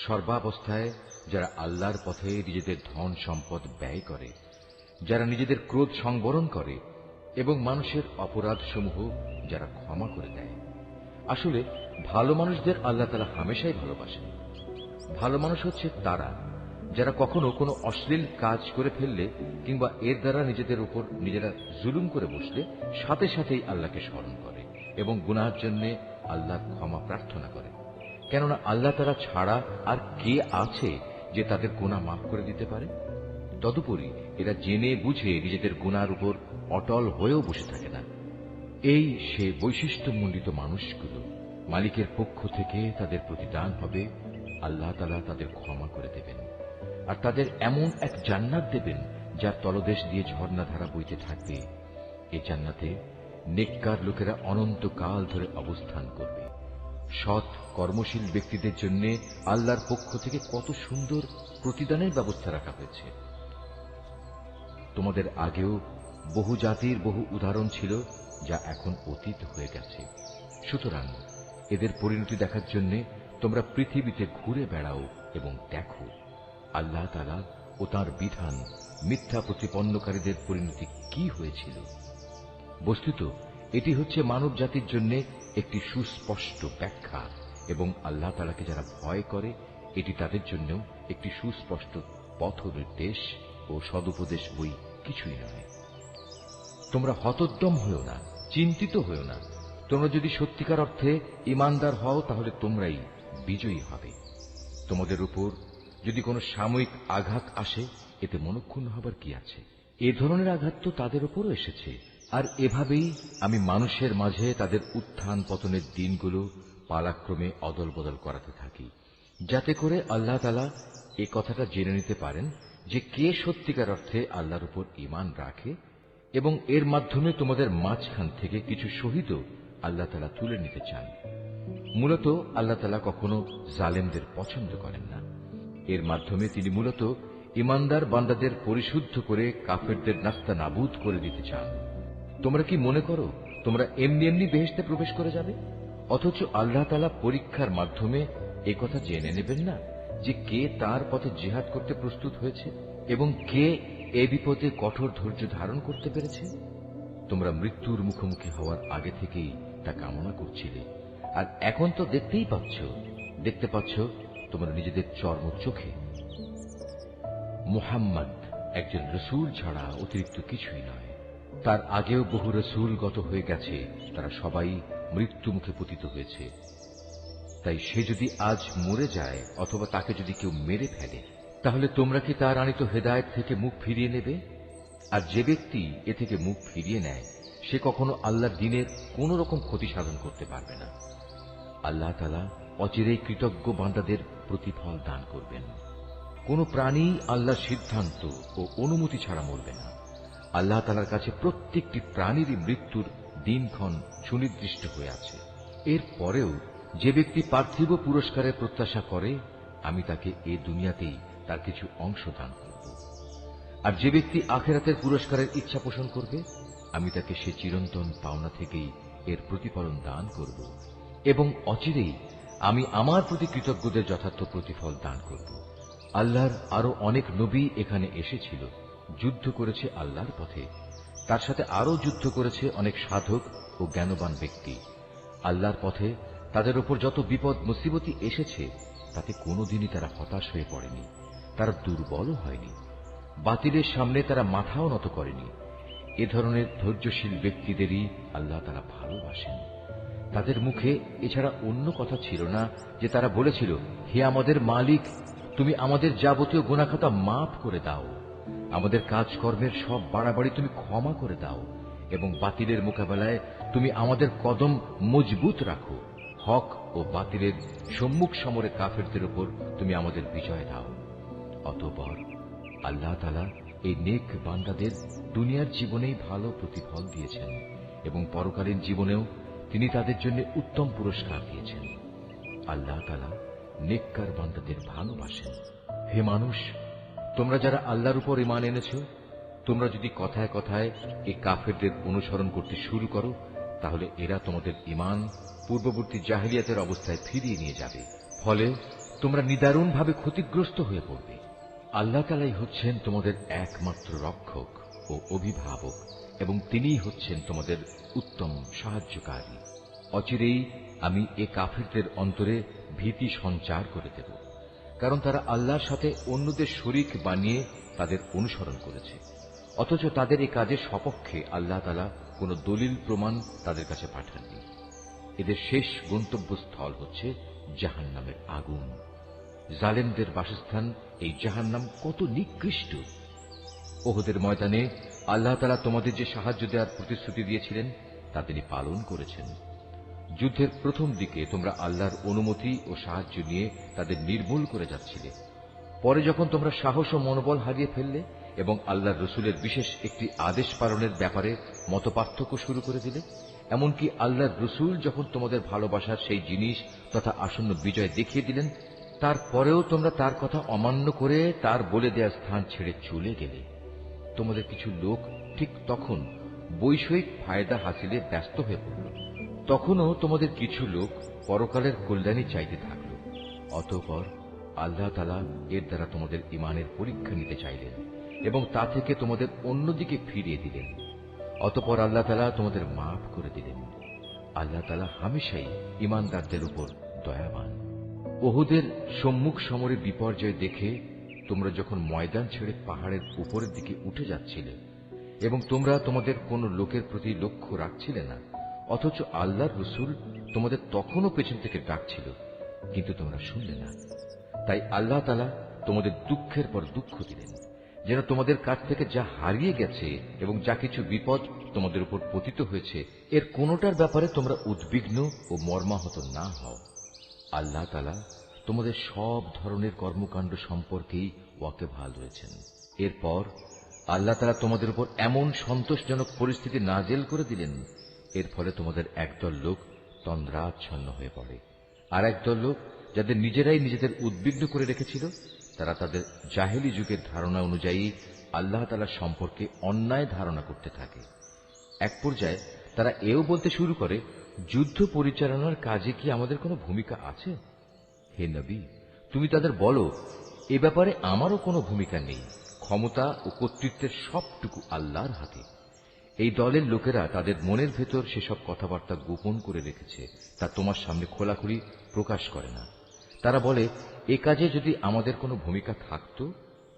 সর্বাবস্থায় যারা আল্লাহর পথে নিজেদের ধন সম্পদ ব্যয় করে, যারা নিজেদের ক্রোধ সংবরণ করে এবং মানুষের অপরাধসমূহ যারা ক্ষমা করে দেয়। আসলে ভালো মানুষদের আল্লাহ তাআলা হামেশাই ভালোবাসেন। ভালো মানুষ হচ্ছে তারা যারা কখনো কোনো অশ্লীল কাজ করে ফেললে কিংবা এর দ্বারা নিজেদের উপর নিজেরা জুলুম করে বসলে সাথে সাথেই আল্লাহকে স্মরণ করে এবং গুনাহের জন্য আল্লাহর ক্ষমা প্রার্থনা করে। কেননা আল্লাহ তাআলা ছাড়া আর কে আছে যে তাদের গুনাহ মাফ করে দিতে পারে? তদুপরি এরা জেনে বুঝে নিজেদের গুনার উপর অটল হয়েও বসে থাকে না। এই সে বৈশিষ্ট্যমণ্ডিত মানুষগুলো, মালিকের পক্ষ থেকে তাদের প্রতিদান হবে, আল্লাহ তাআলা তাদের ক্ষমা করে দেবেন, আর তাদের এমন এক জান্নাত দেবেন যার তলদেশ দিয়ে ঝর্ণাধারা বইতে থাকবে। এই জান্নাতে নেককার লোকেরা অনন্তকাল ধরে অবস্থান করবে। সৎ কর্মশীল ব্যক্তিদের জন্য আল্লাহর পক্ষ থেকে কত সুন্দর প্রতিদানের ব্যবস্থা রাখা হয়েছে। তোমাদের আগেও বহু জাতির বহু উদাহরণ ছিল, যা এখন অতীত হয়ে গেছে। সুতরাং এদের পরিণতি দেখার জন্য তোমরা পৃথিবীতে ঘুরে বেড়াও এবং দেখো আল্লাহ তাআলা ও তাঁর বিধান মিথ্যা প্রতিপন্নকারীদের পরিণতি কি হয়েছিল। বস্তুত এটি হচ্ছে মানব জাতির জন্য একটি সুস্পষ্ট ব্যাখ্যা, এবং আল্লাহ তাআলাকে যারা ভয় করে এটি তাদের জন্য একটি সুস্পষ্ট পথ নির্দেশ ও সদুপদেশ বই কিছুই নয়। তোমরা হতোদ্যম হও না, চিন্তিত হও না। তোমরা যদি সত্যিকার অর্থে ঈমানদার হও তাহলে তোমরাই বিজয়ী হবে। তোমাদের উপর যদি কোনো সাময়িক আঘাত আসে, এতে মনক্ষুণ্ণ হবার কি আছে? এ ধরনের আঘাত তো তাদের উপরও এসেছে। আর এভাবেই আমি মানুষের মাঝে তাদের উত্থান পতনের দিনগুলো পালাক্রমে অদল বদল করাতে থাকি, যাতে করে আল্লাহ তাআলা এ কথাটা জেনে নিতে পারেন যে কে সত্যিকার অর্থে আল্লাহর উপর ঈমান রাখে, এবং এর মাধ্যমে তোমাদের মাঝখান থেকে কিছু শহীদও আল্লাহ তাআলা তুলে নিতে চান। মূলত আল্লাহ তাআলা কখনো জালেমদের পছন্দ করেন না। এর মাধ্যমে তিনি মূলত ঈমানদার বান্দাদের পরিশুদ্ধ করে কাফেরদের নাস্তা নাবুদ করে দিতে চান। তোমরা কি মনে করো তোমরা এমনি এমনি বেহেশতে প্রবেশ করে যাবে? অথচ আল্লাহ তাআলা পরীক্ষার মাধ্যমে একথা জেনে নেবেন না যে কে তার পথে জিহাদ করতে প্রস্তুত হয়েছে এবং কে এ বিপদে কঠোর ধৈর্য ধারণ করতে পেরেছে। তোমরা মৃত্যুর মুখোমুখি হওয়ার আগে থেকেই তা কামনা করছিলে, আর এখন তো দেখতে পাচ্ছ তোমরা নিজেদের চর্ম চোখে। মুহাম্মদ একজন রসূল ছাড়া অতিরিক্ত কিছুই নয়। তার আগেও বহু রসূল গত হয়ে গেছে, তারা সবাই মৃত্যু মুখে পতিত হয়েছে। তাই সে যদি আজ মরে যায় অথবা তাকে যদি কেউ মেরে ফেলে, তাহলে তোমরা কি তার আনিত হেদায়েত থেকে মুখ ফিরিয়ে নেবে? আর যে ব্যক্তি এ থেকে মুখ ফিরিয়ে নেয় সে কখনো আল্লাহর দ্বীনের কোন রকম ক্ষতি সাধন করতে পারবে না। আল্লাহ তাআলা অচিরেই কৃতজ্ঞ বান্দাদের প্রতিফল দান করবেন। কোন প্রাণী আল্লাহর সিদ্ধান্ত ও অনুমতি ছাড়া মরবে না। আল্লাহ তাআলার কাছে প্রত্যেকটি প্রাণীরই মৃত্যুর দিনক্ষণ সুনির্দিষ্ট হয়ে আছে। এর পরেও যে ব্যক্তি পার্থিব পুরস্কারের প্রত্যাশা করে, আমি তাকে এ দুনিয়াতেই তার কিছু অংশ দান করব। আর যে ব্যক্তি আখিরাতের পুরস্কারের ইচ্ছা পোষণ করবে, আমি তাকে সে চিরন্তন পাওনা থেকেই এর প্রতিফলন দান করব, এবং অচিরেই আমি আমার প্রতি কৃতজ্ঞদের যথার্থ প্রতিফল দান করব। আল্লাহর আরো অনেক নবী এখানে এসেছিল, যুদ্ধ করেছে আল্লাহর পথে। তার সাথে আরো যুদ্ধ করেছে অনেক সাধক ও জ্ঞানবান ব্যক্তি। আল্লাহর পথে তাদের উপর যত বিপদ মুসিবতি এসেছে, তাতে কোনোদিনই তারা হতাশ হয়ে পড়েনি, তারা দুর্বলও হয়নি, বাতিলের সামনে তারা মাথাও নত করেনি। এ ধরনের ধৈর্যশীল ব্যক্তিদেরই আল্লাহ তাআলা ভালোবাসেন। তাদের মুখে এছাড়া অন্য কথা ছিল না যে তারা বলেছিল, হে আমাদের মালিক, তুমি আমাদের যাবতীয় গুনাহখাতা মাফ করে দাও, আমাদের কাজকর্মের সব বাড়াবাড়ি তুমি ক্ষমা করে দাও, এবং বাতিলের মোকাবেলায় তুমি আমাদের কদম মজবুত রাখো। হক ও বাতিলের সম্মুখ সমরে কাফেরদের উপর তুমি আমাদের বিজয় দাও। অতঃপর আল্লাহ তাআলা এই নেক বান্দাদের দুনিয়ার জীবনেই ভালো প্রতিফল দিয়েছেন এবং পরকালীন জীবনেও তিনি তাদের জন্য উত্তম পুরস্কার দিয়েছেন। আল্লাহ তাআলা নেককার বান্দাদের ভালোবাসেন। হে মানুষ, তোমরা যারা আল্লাহর উপর ঈমান এনেছো, তোমরা যদি কথায় কথায় এই কাফেরদের অনুসরণ করতে শুরু করো, তাহলে এরা তোমাদের ঈমান পূর্ববর্তী জাহেলিয়াতের অবস্থায় ফিরিয়ে নিয়ে যাবে। ফলে তোমরা নিদারুণভাবে ক্ষতিগ্রস্ত হয়ে পড়বে। আল্লাহ তাআলাই হচ্ছেন তোমাদের একমাত্র রক্ষক ও অভিভাবক, এবং তিনিই হচ্ছেন তোমাদের উত্তম সাহায্যকারী। অচিরেই আমি এ কাফেরদের অন্তরে ভীতি সঞ্চার করে দেব, কারণ তারা আল্লাহর সাথে অন্যদের শরীক বানিয়ে তাদের অনুসরণ করেছে, অথচ তাদের এই কাজের সপক্ষে আল্লাহ তাআলা কোন দলিল প্রমাণ তাদের কাছে পাঠাননি। এদের শেষ গন্তব্যস্থল হচ্ছে জাহান্নামের আগুন। জালেমদের বাসস্থান এই জাহান্নাম কত নিকৃষ্ট! ওহদের ময়দানে আল্লাহ তাআলা তোমাদের যে সাহায্য দেওয়ার প্রতিশ্রুতি দিয়েছিলেন তা তিনি পালন করেছেন। যুদ্ধের প্রথম দিকে তোমরা আল্লাহর অনুমতি ও সাহায্য নিয়ে তাদের নির্মূল করে যাচ্ছিলে। পরে যখন তোমরা সাহস ও মনোবল হারিয়ে ফেললে এবং আল্লাহর রসুলের বিশেষ একটি আদেশ পালনের ব্যাপারে মতপার্থক্য শুরু করে দিলে, এমনকি আল্লাহর রসুল যখন তোমাদের ভালোবাসার সেই জিনিস তথা আসন্ন বিজয় দেখিয়ে দিলেন, তারপরেও তোমরা তার কথা অমান্য করে তার বলে দেয়া স্থান ছেড়ে চলে গেলে। তোমাদের কিছু লোক ঠিক তখন বৈষয়িক ফায়দা হাসিলে ব্যস্ত হয়ে পড়ল। তখনও তোমাদের কিছু লোক পরকালের কল্যাণী চাইতে থাকল। অতঃপর আল্লাহ তাআলা এর দ্বারা তোমাদের ঈমানের পরীক্ষা নিতে চাইলেন এবং তা থেকে তোমাদের অন্যদিকে ফিরিয়ে দিলেন। অতঃপর আল্লাহ তাআলা তোমাদের মাফ করে দিলেন। আল্লাহ তাআলা হামেশাই ঈমানদারদের উপর দয়াবান। ওহুদের সম্মুখ সমরে বিপর্যয় দেখে তোমরা যখন ময়দান ছেড়ে পাহাড়ের উপরের দিকে উঠে যাচ্ছিলে এবং তোমরা তোমাদের কোন লোকের প্রতি লক্ষ্য রাখছিলে না, অথচ আল্লাহর রসুল তোমাদের তখনও পেছন থেকে ডাকছিল, কিন্তু তোমরা শুনলে না। তাই আল্লাহ তাআলা তোমাদের দুঃখের পর দুঃখ দিলেন, যেন তোমাদের কাছ থেকে যা হারিয়ে গেছে এবং যা কিছু বিপদ তোমাদের উপর পতিত হয়েছে, এর কোনোটার ব্যাপারে তোমরা উদ্বিগ্ন ও মর্মাহত না হও। আল্লাহ তাআলা তোমাদের সব ধরনের কর্মকাণ্ড সম্পর্কেই ওয়াকিবহাল রয়েছেন। এরপর আল্লাহ তাআলা তোমাদের উপর এমন সন্তোষজনক পরিস্থিতি নাযিল করে দিলেন, এর ফলে তোমাদের একদল লোক তন্দ্রাচ্ছন্ন হয়ে পড়ে, আর একদল লোক যাদের নিজেরাই নিজেদের উদ্বিগ্ন করে রেখেছিল, তারা তাদের জাহেলি যুগের ধারণা অনুযায়ী আল্লাহ তাআলা সম্পর্কে অন্যায় ধারণা করতে থাকে। এক পর্যায়ে তারা এও বলতে শুরু করে, যুদ্ধ পরিচালনার কাজে কি আমাদের কোনো ভূমিকা আছে? হে নবী, তুমি তাদের বলো, এ ব্যাপারে আমারও কোনো ভূমিকা নেই। ক্ষমতা ও কর্তৃত্বের সবটুকু আল্লাহর হাতে। এই দলের লোকেরা তাদের মনের ভেতর সেসব কথাবার্তা গোপন করে রেখেছে, তা তোমার সামনে খোলাখুলি প্রকাশ করে না। তারা বলে, এ কাজে যদি আমাদের কোনো ভূমিকা থাকত,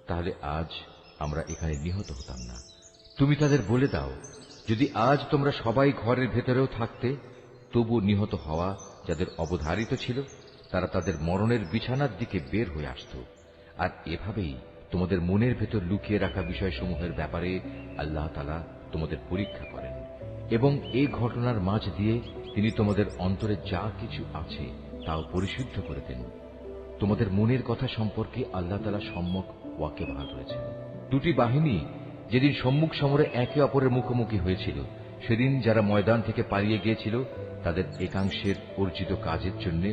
তাহলে আজ আমরা এখানে নিহত হতাম না। তুমি তাদের বলে দাও, যদি আজ তোমরা সবাই ঘরের ভেতরেও থাকতে, তবু নিহত হওয়া যাদের অবধারিত ছিল, তারা তাদের মরণের বিছানার দিকে বের হয়ে আসত। আর এভাবেই তোমাদের মনের ভেতর লুকিয়ে রাখা বিষয়সমূহের ব্যাপারে আল্লাহ তাআলা তোমাদের পরীক্ষা করেন, এবং এই ঘটনার মাঝ দিয়ে তিনি তোমাদের অন্তরে যা কিছু আছে তাও পরিশুদ্ধ করে দেন। তোমাদের মনের কথা সম্পর্কে আল্লাহ তাআলা সম্যক ওয়াকিবহাল রয়েছেন। দুটি বাহিনী যেদিন সম্মুখ সমরে একে অপরের মুখোমুখি হয়েছিল, সেদিন যারা ময়দান থেকে পালিয়ে গিয়েছিল, তাদের একাংশের অর্জিত কাজের জন্য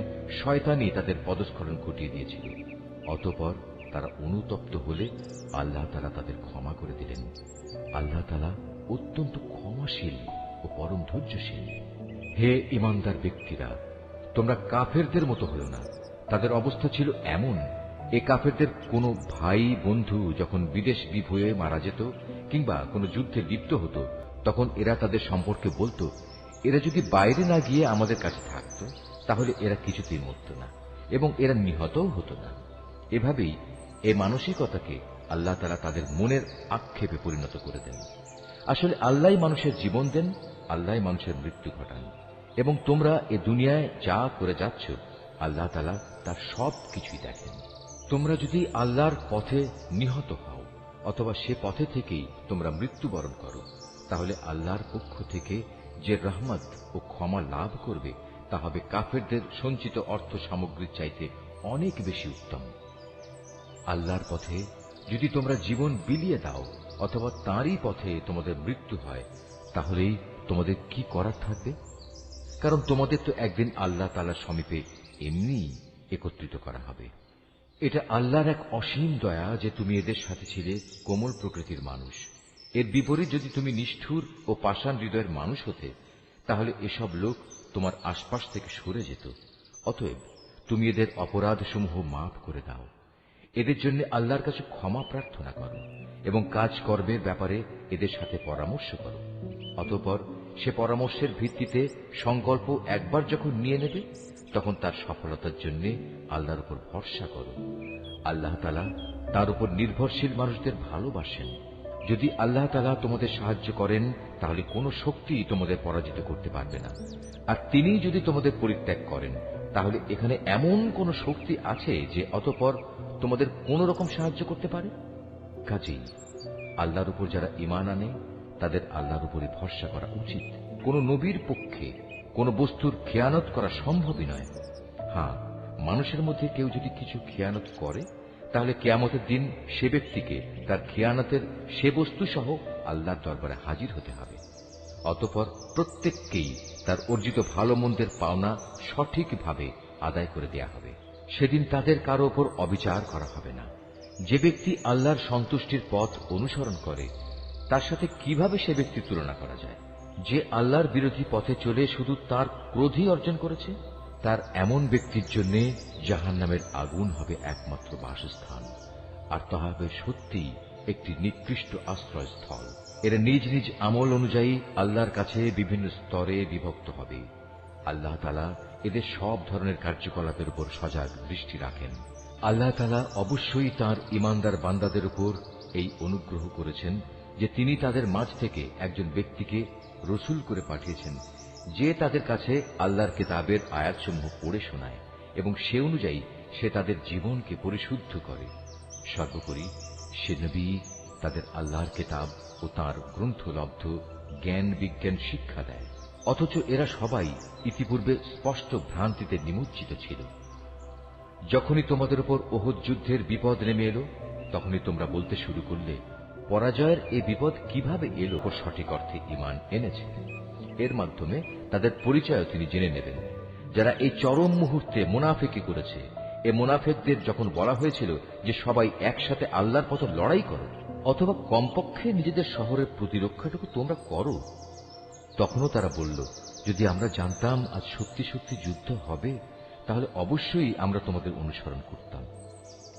শয়তানই তাদের পদস্খলন ঘটিয়ে দিয়েছিল। অতঃপর তারা অনুতপ্ত হলে আল্লাহ তাআলা তাদের ক্ষমা করে দিলেন। আল্লাহ তাআলা অত্যন্ত ক্ষমাশীল ও পরম ধৈর্যশীল। হে ঈমানদার ব্যক্তিরা, তোমরা কাফেরদের মতো হলো না। তাদের অবস্থা ছিল এমন, এ কাফেরদের কোনো ভাই বন্ধু যখন বিদেশ বিভূয়ে মারা যেত কিংবা কোনো যুদ্ধে লিপ্ত হতো, তখন এরা তাদের সম্পর্কে বলতো, এরা যদি বাইরে না গিয়ে আমাদের কাছে থাকত, তাহলে এরা কিছুতেই মরত না এবং এরা নিহতও হতো না। এভাবেই এ মানসিকতাকে আল্লাহ তাআলা তাদের মনের আক্ষেপে পরিণত করে দেন। আসলে আল্লাহই মানুষের জীবন দেন, আল্লাহই মানুষের মৃত্যু ঘটান, এবং তোমরা এ দুনিয়ায় যা করে যাচ্ছ, আল্লাহ তাআলা তার সব কিছুই দেখেন। তোমরা যদি আল্লাহর পথে নিহত হও অথবা সে পথে থেকেই তোমরা মৃত্যুবরণ করো, তাহলে আল্লাহর পক্ষ থেকে যে রহমত ও ক্ষমা লাভ করবে তা হবে কাফেরদের সঞ্চিত অর্থ সামগ্রীর চাইতে অনেক বেশি উত্তম। আল্লাহর পথে যদি তোমরা জীবন বিলিয়ে দাও অথবা তাঁরই পথে তোমাদের মৃত্যু হয়, তাহলেই তোমাদের কি করার থাকবে? কারণ তোমাদের তো একদিন আল্লাহ তাআলার সমীপে এমনি একত্রিত করা হবে। এটা আল্লাহর এক অসীম দয়া যে তুমি এদের সাথে ছিলে কোমল প্রকৃতির মানুষ। এর বিপরীত যদি তুমি নিষ্ঠুর ও পাষাণ হৃদয়ের মানুষ হতে, তাহলে এসব লোক তোমার আশপাশ থেকে সরে যেত। অতএব তুমি এদের অপরাধসমূহ মাফ করে দাও, এদের জন্য আল্লাহর কাছে ক্ষমা প্রার্থনা করো এবং কাজ কর্মের ব্যাপারে এদের সাথে পরামর্শ করো। অতঃপর সে পরামর্শের ভিত্তিতে সংকল্প একবার যখন নিয়ে নেবে, তখন তার সফলতার জন্য আল্লাহর উপর ভরসা করো। আল্লাহ তাআলা তার উপর নির্ভরশীল মানুষদের ভালোবাসেন। যদি আল্লাহ তাআলা তোমাদের সাহায্য করেন, তাহলে কোনো শক্তি তোমাদের পরাজিত করতে পারবে না। আর তিনি যদি তোমাদের পরিত্যাগ করেন, তাহলে এখানে এমন কোন শক্তি আছে যে অতঃপর তোমাদের কোন রকম সাহায্য করতে পারে? কাজেই আল্লাহর উপর যারা ঈমান আনে, তাদের আল্লাহর উপরই ভরসা করা উচিত। কোন নবীর পক্ষে কোন বস্তুর খেয়ানত করা সম্ভবই নয়। হ্যাঁ, মানুষের মধ্যে কেউ যদি কিছু খেয়ানত করে, তাহলে কিয়ামতের দিন সে ব্যক্তিকে তার খেয়ানতের সে বস্তু সহ আল্লাহর দরবারে হাজির হতে হবে। অতঃপর প্রত্যেককেই তার অর্জিত ভালো মন্দের পাওনা সঠিকভাবে আদায় করে দেয়া হবে। সেদিন তাদের কারো ওপর অবিচার করা হবে না। যে ব্যক্তি আল্লাহর সন্তুষ্টির পথ অনুসরণ করে, তার সাথে কিভাবে সে ব্যক্তির তুলনা করা যায়? যে আল্লাহর বিরোধী পথে চলে শুধু তার ক্রোধই অর্জন করেছে, তার এমন ব্যক্তির জন্য জাহান্নামের আগুন হবে একমাত্র বাসস্থান, আর তাহা হবে সত্যিই একটি নিকৃষ্ট আশ্রয়স্থল। এরা নিজ নিজ আমল অনুযায়ী আল্লাহর কাছে বিভিন্ন স্তরে বিভক্ত হবে। আল্লাহ তাআলা এদের সব ধরনের কার্যকলাপের উপর সজাগ দৃষ্টি রাখেন। আল্লাহ তাআলা অবশ্যই তাঁর ঈমানদার বান্দাদের উপর এই অনুগ্রহ করেছেন যে তিনি তাদের মাঝ থেকে একজন ব্যক্তিকে রসূল করে পাঠিয়েছেন, যে তাদের কাছে আল্লাহর কিতাবের আয়াতসমূহ পড়ে শোনায় এবং সে অনুযায়ী সে তাদের জীবনকে পরিশুদ্ধ করে। সর্বোপরি সে নবী তাদের আল্লাহর কিতাব ও তাঁর গ্রন্থলব্ধ জ্ঞান বিজ্ঞান শিক্ষা দেয়। অথচ এরা সবাই ইতিপূর্বে স্পষ্ট ভ্রান্তিতে নিমজ্জিত ছিল। যখনই তোমাদের উপর ওহদ যুদ্ধের বিপদ নেমে এলো, তখনই তোমরা বলতে শুরু করলে, পরাজয়ের এই বিপদ কিভাবে এলো? সঠিক অর্থে ঈমান এনেছে। এর মাধ্যমে তাদের পরিচয় তিনি জেনে নেবেন। যারা এই চরম মুহূর্তে মুনাফিকি করেছে, এ মুনাফিকদের যখন বলা হয়েছিল যে সবাই একসাথে আল্লাহর পথে লড়াই করো, অথবা কমপক্ষে নিজেদের শহরের প্রতিরক্ষাটুকু তোমরা করো, তখনও তারা বলল, যদি আমরা জানতাম আজ সত্যি সত্যি যুদ্ধ হবে, তাহলে অবশ্যই আমরা তোমাদের অনুসরণ করতাম।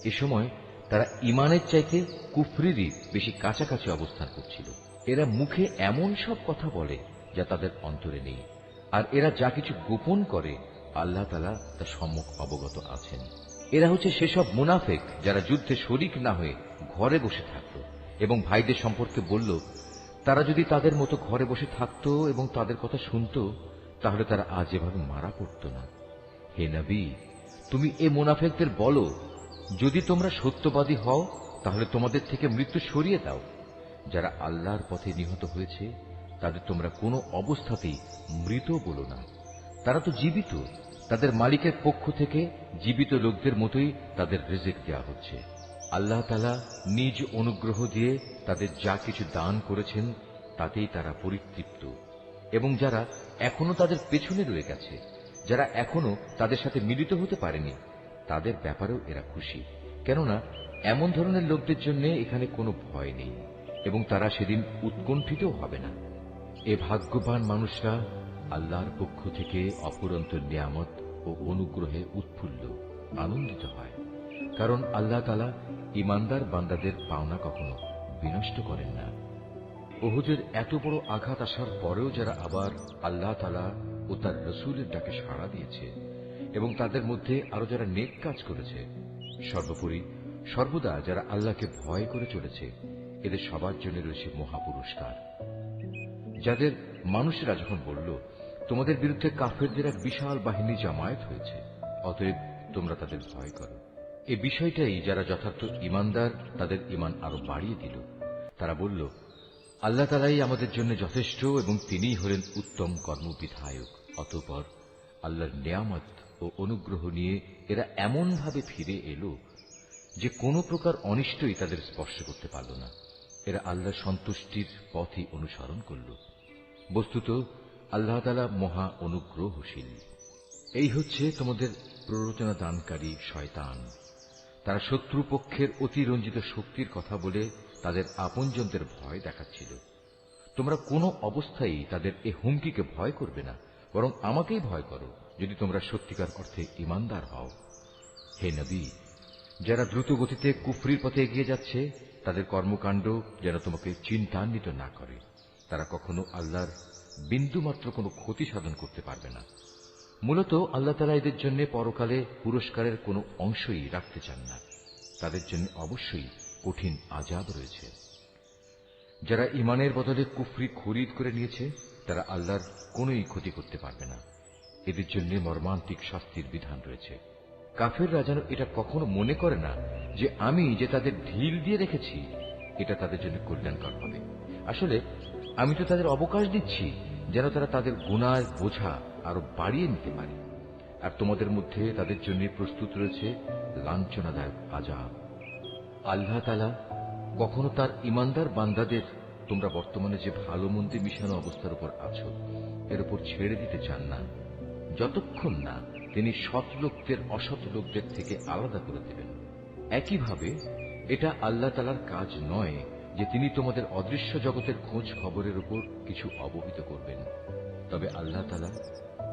এ সময় তারা ঈমানের চাইতে কুফরিরই বেশি কাছাকাছি অবস্থান করছিল। এরা মুখে এমন সব কথা বলে যা তাদের অন্তরে নেই, আর এরা যা কিছু গোপন করে আল্লাহ তাআলা তা সম্যক অবগত আছেন। এরা হচ্ছে সেসব মুনাফিক যারা যুদ্ধে শরিক না হয়ে ঘরে বসে থাকত এবং ভাইদের সম্পর্কে বলল, তারা যদি তাদের মতো ঘরে বসে থাকত এবং তাদের কথা শুনত, তাহলে তারা আজ এভাবে মারা পড়ত না। হে নবী, তুমি এ মুনাফিকদের বলো, যদি তোমরা সত্যবাদী হও, তাহলে তোমাদের থেকে মৃত্যু সরিয়ে দাও। যারা আল্লাহর পথে নিহত হয়েছে, তাদের তোমরা কোনো অবস্থাতেই মৃত বলো না। তারা তো জীবিত, তাদের মালিকের পক্ষ থেকে জীবিত লোকদের মতোই তাদের রিজিক দেওয়া হচ্ছে। আল্লাহ তাআলা নিজ অনুগ্রহ দিয়ে তাদের যা কিছু দান করেছেন তাতেই তারা পরিতৃপ্ত। এবং যারা এখনো তাদের পেছনে রয়ে গেছে, যারা এখনো তাদের সাথে মিলিত হতে পারেনি, তাদের ব্যাপারেও এরা খুশি, কেননা এমন ধরনের লোকদের জন্য এখানে কোনো ভয় নেই এবং তারা সেদিন উৎকণ্ঠিতও হবে না। এ ভাগ্যবান মানুষরা আল্লাহর পক্ষ থেকে অফুরন্ত নিয়ামত ও অনুগ্রহে উৎফুল্ল আনন্দিত হয়, কারণ আল্লাহ তাআলা ঈমানদার বান্দাদের পাওনা কখনো বিনষ্ট করেন না। উহুদের এত বড় আঘাত আসার পরেও যারা আবার আল্লাহ তাআলা ও তার রাসূলের ডাকে সাড়া দিয়েছে এবং তাদের মধ্যে আরো যারা নেক কাজ করেছে, সর্বোপরি সর্বদা যারা আল্লাহকে ভয় করে চলেছে, এদের সবার জন্য রয়েছে মহাপুরস্কার। যাদের মানুষেরা যখন বলল, তোমাদের বিরুদ্ধে কাফেরদের এক বিশাল বাহিনী জামায়াত হয়েছে, অতএব তোমরা তাদের ভয় করো, এ বিষয়টাই যারা যথার্থ ঈমানদার তাদের ঈমান আরো বাড়িয়ে দিল। তারা বলল, আল্লাহ তাআলাই আমাদের জন্য যথেষ্ট এবং তিনিই হলেন উত্তম কর্মবিধায়ক। অতঃপর আল্লাহর নেয়ামত ও অনুগ্রহ নিয়ে এরা এমন ভাবে ফিরে এলো যে কোনো প্রকার অনিষ্টই তাদের স্পর্শ করতে পারল না। এরা আল্লাহর সন্তুষ্টির পথই অনুসরণ করল। বস্তুত আল্লাহ তাআলা মহা অনুগ্রহশীল। এই হচ্ছে তোমাদের প্ররোচনা দানকারী শয়তান। তারা শত্রুপক্ষের অতিরঞ্জিত শক্তির কথা বলে তাদের আপনজনদের ভয় দেখাচ্ছিল। তোমরা কোনো অবস্থায় তাদের এ হুমকিকে ভয় করবে না, বরং আমাকেই ভয় করো যদি তোমরা সত্যিকার অর্থে ঈমানদার হও। হে নবী, যারা দ্রুত গতিতে কুফরির পথে এগিয়ে যাচ্ছে তাদের কর্মকাণ্ড যেন তোমাকে চিন্তান্বিত না করে। তারা কখনো আল্লাহর বিন্দুমাত্র কোনো ক্ষতি সাধন করতে পারবে না। মূলত আল্লাহ তাআলা এদের জন্য পরকালে পুরস্কারের কোনো অংশই রাখতে চান না। তাদের জন্য অবশ্যই কঠিন আযাব রয়েছে। যারা ঈমানের বদলে কুফরি খরিদ করে নিয়েছে তারা আল্লাহর কোনোই ক্ষতি করতে পারবে না। এদের জন্য মর্মান্তিক শাস্তির বিধান রয়েছে। কাফেররা যেন এটা কখনো মনে করে না যে আমি যে তাদের ঢিল দিয়ে রেখেছি এটা তাদের জন্য কল্যাণকর হবে। আসলে আমি তো তাদের অবকাশ দিচ্ছি যেন তারা তাদের গুনার বোঝা আরো বাড়িয়ে নিতে পারে। আর তোমাদের মধ্যে তাদের জন্য প্রস্তুত রয়েছে লাঞ্ছনাদায়ক আযাব। আল্লাহ তাআলা কখনো তার ঈমানদার বান্দাদের তোমরা বর্তমানে যে ভালো মন্দে মিশানো অবস্থার উপর আছো এর উপর ছেড়ে দিতে চান না, যতক্ষণ না তিনি সৎ লোকদের অসৎ লোকদের থেকে আলাদা করে দেবেন। একইভাবে এটা আল্লাহ তাআলার কাজ নয় যে তিনি তোমাদের অদৃশ্য জগতের খোঁজ খবরের উপর কিছু অবহিত করবেন। তবে আল্লাহ তাআলা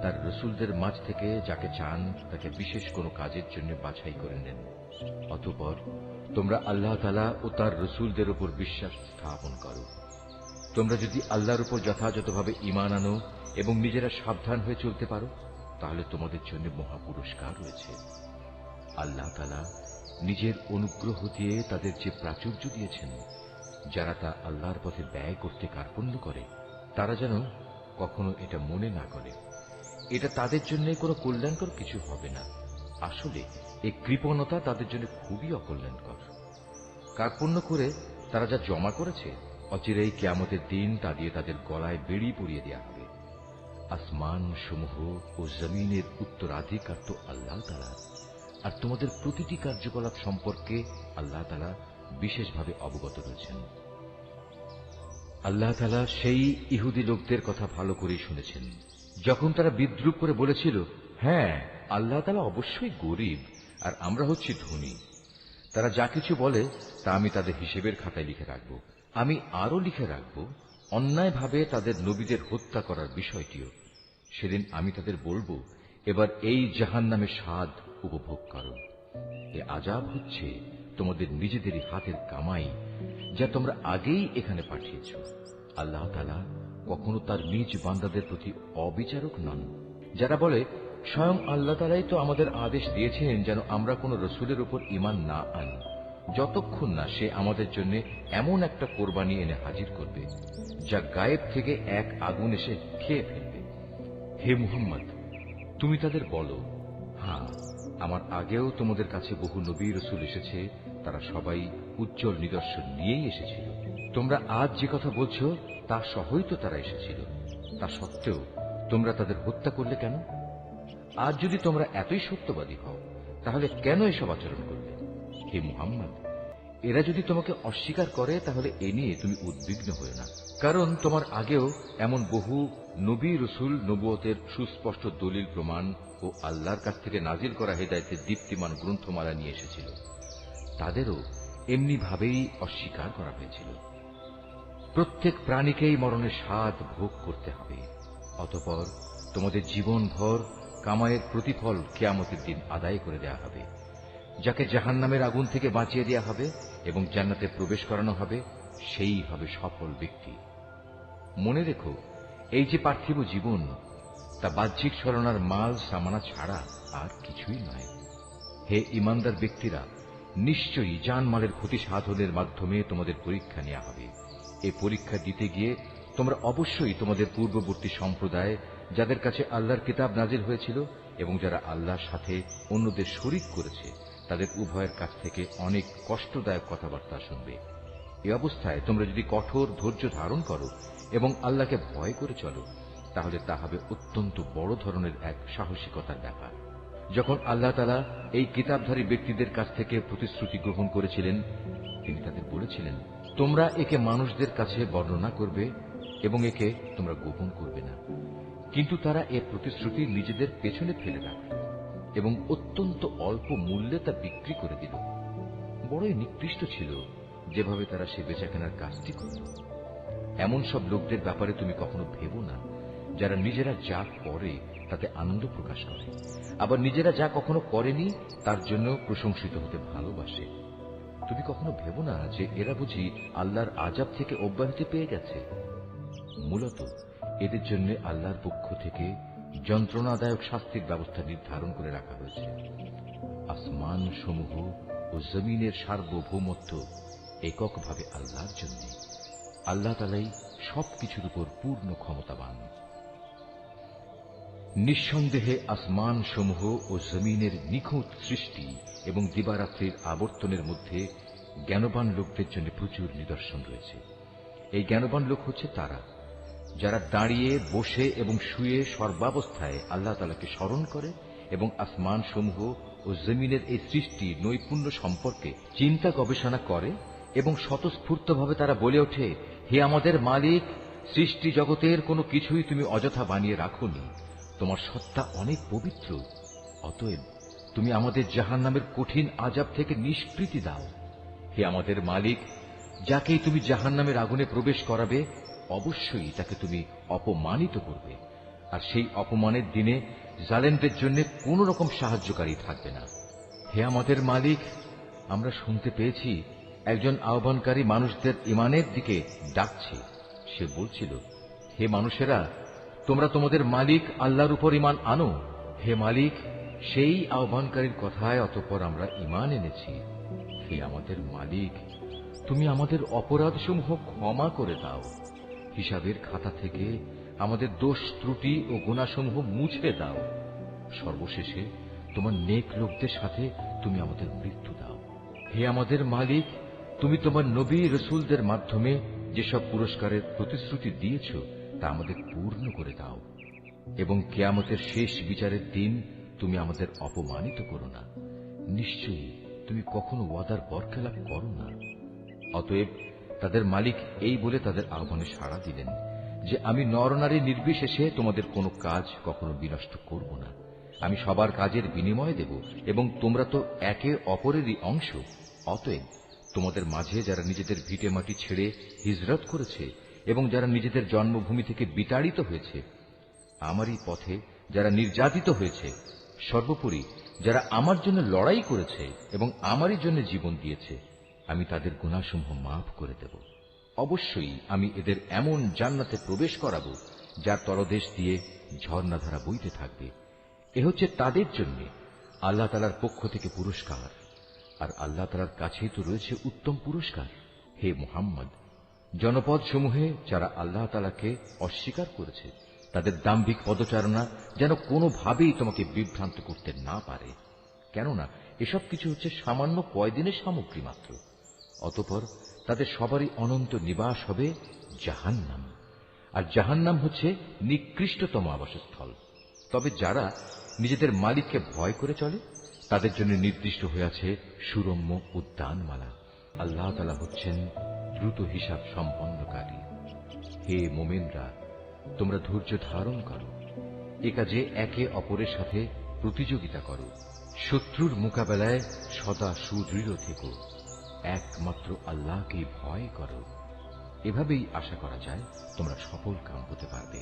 তার রসুলদের মাঝ থেকে যাকে চান তাকে বিশেষ কোনো কাজের জন্য বাছাই করে নেন। অতঃপর তোমরা আল্লাহ তাআলা ও তার রসুলদের উপর বিশ্বাস স্থাপন করো। তোমরা যদি আল্লাহর উপর যথাযথভাবে ঈমান আনো এবং নিজেরা সাবধান হয়ে চলতে পারো তাহলে তোমাদের জন্য মহা পুরস্কার রয়েছে। আল্লাহ তাআলা নিজের অনুগ্রহ দিয়ে তাদের যে প্রাচুর্য দিয়েছেন, যারা তা আল্লাহর পথে ব্যয় করতে কার্পণ্য করে তারা যেন কখনো এটা মনে না করে এটা তাদের জন্য কোনো কল্যাণকর কিছু হবে না। আসলে এই কৃপণতা তাদের জন্য খুবই অকল্যাণকর। কার্পণ্য করে তারা যা জমা করেছে অচিরেই কিয়ামতের দিন তা দিয়ে তাদের গলায় বেড়ি পরিয়ে দেওয়া হবে। আসমান সমূহ ও জমিনের উত্তরাধিকার তো আল্লাহ তাআলা, আর তোমাদের প্রতিটি কার্যকলাপ সম্পর্কে আল্লাহ তাআলা বিশেষভাবে অবগত রয়েছেন। আল্লাহ তাআলা সেই ইহুদি লোকদের কথা ভালো করেই শুনেছেন যখন তারা বিদ্রূপ করে বলেছিল, হ্যাঁ আল্লাহ তাআলা অবশ্যই গরীব আর আমরা হচ্ছি ধনী। তারা যা কিছু বলে তা আমি তাদের হিসেবের খাতায় লিখে রাখব। আমি আরো লিখে রাখব অন্যায়ভাবে তাদের নবীদের হত্যা করার বিষয়টিও। সেদিন আমি তাদের বলবো, এবার এই জাহান্নামের স্বাদ উপভোগ করো। এ আযাব হচ্ছে তোমাদের নিজেদেরই হাতের কামাই যা তোমরা আগেই এখানে পাঠিয়েছ। আল্লাহ তাআলা কখনো তার নিজ বান্দাদের প্রতি অবিচারক নন। যারা বলে স্বয়ং আল্লাহ তাআলাই তো আমাদের আদেশ দিয়েছেন যেন আমরা কোন রসুলের উপর ঈমান না আনি যতক্ষণ না সে আমাদের জন্য এমন একটা কোরবানি এনে হাজির করবে যা গায়েব থেকে এক আগুন এসে খেয়ে ফেলবে। হে মুহাম্মদ, তুমি তাদের বলো, হ্যাঁ আমার আগেও তোমাদের কাছে বহু নবী রসুল এসেছে, তারা সবাই উজ্জ্বল নিদর্শন নিয়েই এসেছিল। তোমরা আজ যে কথা বলছো তা সহই তো তারা এসেছিল। তা সত্ত্বেও তোমরা তাদের হত্যা করলে কেন? আজ যদি তোমরা এতই সত্যবাদী হও তাহলে কেন এসব আচরণ করলে? হে মুহাম্মদ, এরা যদি তোমাকে অস্বীকার করে তাহলে এ নিয়ে তুমি উদ্বিগ্ন হও না, কারণ তোমার আগেও এমন বহু নবী রসুল নবুয়তের সুস্পষ্ট দলিল প্রমাণ ও আল্লাহর কাছ থেকে নাজিল করা হেদায়েতের দীপ্তিমান গ্রন্থমালা নিয়ে এসেছিল। তাদেরও এমনি ভাবেই অস্বীকার করা হয়েছিল। প্রত্যেক প্রাণীকেই মরণের স্বাদ ভোগ করতে হবে। অতঃপর তোমাদের জীবনভর কামাইয়ের প্রতিফল কিয়ামতের দিন আদায় করে দেওয়া হবে। যাকে জাহান্নামের আগুন থেকে বাঁচিয়ে দেওয়া হবে এবং জান্নাতে প্রবেশ করানো হবে, সেই হবে সফল ব্যক্তি। মনে রেখো, এই যে পার্থিব জীবন তা বাহ্যিক ছলনার মাল সামানা ছাড়া আর কিছুই নয়। হে ঈমানদার ব্যক্তিরা, নিশ্চয়ই জানমালের ক্ষতি সাধনের মাধ্যমে তোমাদের পরীক্ষা নেওয়া হবে। এই পরীক্ষা দিতে গিয়ে তোমরা অবশ্যই তোমাদের পূর্ববর্তী সম্প্রদায় যাদের কাছে আল্লাহর কিতাব নাজিল হয়েছিল এবং যারা আল্লাহর সাথে অন্যদের শরীক করেছে তাদের উভয়ের কাছ থেকে অনেক কষ্টদায়ক কথাবার্তা শুনবে। এ অবস্থায় তোমরা যদি কঠোর ধৈর্য ধারণ করো এবং আল্লাহকে ভয় করে চলো, তাহলে তা হবে অত্যন্ত বড় ধরনের এক সাহসিকতার ব্যাপার। যখন আল্লাহ তাআলা এই কিতাবধারী ব্যক্তিদের কাছ থেকে প্রতিশ্রুতি গ্রহণ করেছিলেন, তিনি তাদের বলেছিলেন, তোমরা একে মানুষদের কাছে বর্ণনা করবে এবং একে তোমরা গোপন করবে না। কিন্তু তারা এ প্রতিশ্রুতি নিজেদের পেছনে ফেলে রাখল এবং অত্যন্ত অল্প মূল্যে তা বিক্রি করে দিল। বড়ই নিকৃষ্ট ছিল যেভাবে তারা সে বেচাকেনার কাজটি করল। এমন সব লোকদের ব্যাপারে তুমি কখনো ভেবো না, যারা নিজেরা যা করে তাতে আনন্দ প্রকাশ করে, আবার নিজেরা যা কখনো করেনি তার জন্য প্রশংসিত হতে ভালোবাসে। তুমি কখনো ভেবো না যে এরা বুঝি আল্লাহর আযাব থেকে অব্যাহতি পেয়ে গেছে। মূলত এদের জন্য আল্লাহর পক্ষ থেকে যন্ত্রণাদায়ক শাস্তির ব্যবস্থা নির্ধারণ করে রাখা হয়েছে। আসমান সমূহ ও জমিনের সার্বভৌমত্ব এককভাবে আল্লাহর জন্য। আল্লাহ তাআলাই সবকিছুর উপর পূর্ণ ক্ষমতাবান। নিঃসন্দেহে আসমান সমূহ ও জমিনের নিখুঁত সৃষ্টি এবং দিবারাত্রির আবর্তনের মধ্যে জ্ঞানবান লোকদের জন্য প্রচুর নিদর্শন রয়েছে। এই জ্ঞানবান লোক হচ্ছে তারা যারা দাঁড়িয়ে, বসে এবং শুয়ে সর্বাবস্থায় আল্লাহ তাআলাকে স্মরণ করে এবং আসমান সমূহ ও জমিনের এই সৃষ্টি নৈপুণ্য সম্পর্কে চিন্তা গবেষণা করে এবং স্বতঃস্ফূর্তভাবে তারা বলে ওঠে, হে আমাদের মালিক, সৃষ্টি জগতের কোনো কিছুই তুমি অযথা বানিয়ে রাখোনি। তোমার সত্তা অনেক পবিত্র। অতএব তুমি আমাদের জাহান্নামের কঠিন আযাব থেকে নিষ্কৃতি দাও। হে আমাদের মালিক, যাকেই তুমি জাহান্নামের আগুনে প্রবেশ করাবে অবশ্যই তাকে তুমি অপমানিত করবে, আর সেই অপমানের দিনে জালেমদের জন্য কোন রকম সাহায্যকারী থাকবে না। হে আমাদের মালিক, আমরা শুনতে পেয়েছি একজন আহ্বানকারী মানুষদের ঈমানের দিকে ডাকছে। সে বলছিল, হে মানুষেরা, তোমরা তোমাদের মালিক আল্লাহর উপর ঈমান আনো। হে মালিক, সেই আহ্বানকারীর কথায় অতঃপর আমরা ঈমান এনেছি। হে আমাদের মালিক, তুমি আমাদের অপরাধসমূহ ক্ষমা করে দাও। হিসাবের খাতা থেকে আমাদের দোষ ত্রুটি ও গুনাহসমূহ মুছে দাও। সর্বশেষে তোমার নেক লোকদের সাথে তুমি আমাদের মৃত্যু দাও। হে আমাদের মালিক, তুমি তোমার নবী রাসূলদের মাধ্যমে যেসব পুরস্কারের প্রতিশ্রুতি দিয়েছ তা আমাদের পূর্ণ করে দাও এবং কিয়ামতের শেষ বিচারের দিন তুমি আমাদের অপমানিত করো না। নিশ্চয়ই তুমি কখনো ওয়াদার বরখেলাপ করো না। অতএব তাদের মালিক এই বলে তাদের আহ্বানে সাড়া দিলেন যে আমি নরনারী নির্বিশেষে তোমাদের কোনো কাজ কখনো বিনষ্ট করব না। আমি সবার কাজের বিনিময় দেব এবং তোমরা তো একে অপরেরই অংশ। অতএব তোমাদের মাঝে যারা নিজেদের ভিটে মাটি ছেড়ে হিজরত করেছে এবং যারা নিজেদের জন্মভূমি থেকে বিতাড়িত হয়েছে, আমারই পথে যারা নির্যাতিত হয়েছে, সর্বোপরি যারা আমার জন্য লড়াই করেছে এবং আমারই জন্য জীবন দিয়েছে, আমি তাদের গুনাহসমূহ মাফ করে দেব। অবশ্যই আমি এদের এমন জান্নাতে প্রবেশ করাব যার তলদেশ দিয়ে ঝর্ণাধারা বইতে থাকবে। এ হচ্ছে তাদের জন্য আল্লাহ তাআলার পক্ষ থেকে পুরস্কার, আর আল্লাহ তাআলার কাছেই তো রয়েছে উত্তম পুরস্কার। হে মুহাম্মদ, জনপদ সমূহে যারা আল্লাহ তাআলাকে অস্বীকার করেছে তাদের দাম্ভিক পদচারণা যেন কোনোভাবেই তোমাকে বিভ্রান্ত করতে না পারে, কেননা এসব কিছু হচ্ছে সামান্য কয়দিনের সামগ্রী মাত্র। অতঃপর তাদের সবারই অনন্ত নিবাস হবে জাহান্নাম, আর জাহান্নাম হচ্ছে নিকৃষ্টতম আবাসস্থল। তবে যারা নিজেদের মালিককে ভয় করে চলে তাদের জন্য নির্দিষ্ট হয়ে আছে সুরম্য উদ্যানমালা। আল্লাহ তাআলা হচ্ছেন দ্রুত হিসাব সম্পন্নকারী। হে মুমিনরা, তোমরা ধৈর্য ধারণ করো, এ কাজে একে অপরের সাথে প্রতিযোগিতা করো, শত্রুর মোকাবেলায় সদা সুদৃঢ় থেকো, একমাত্র আল্লাহকেই ভয় করো। এভাবেই আশা করা যায় তোমরা সফল কাম হতে পারবে।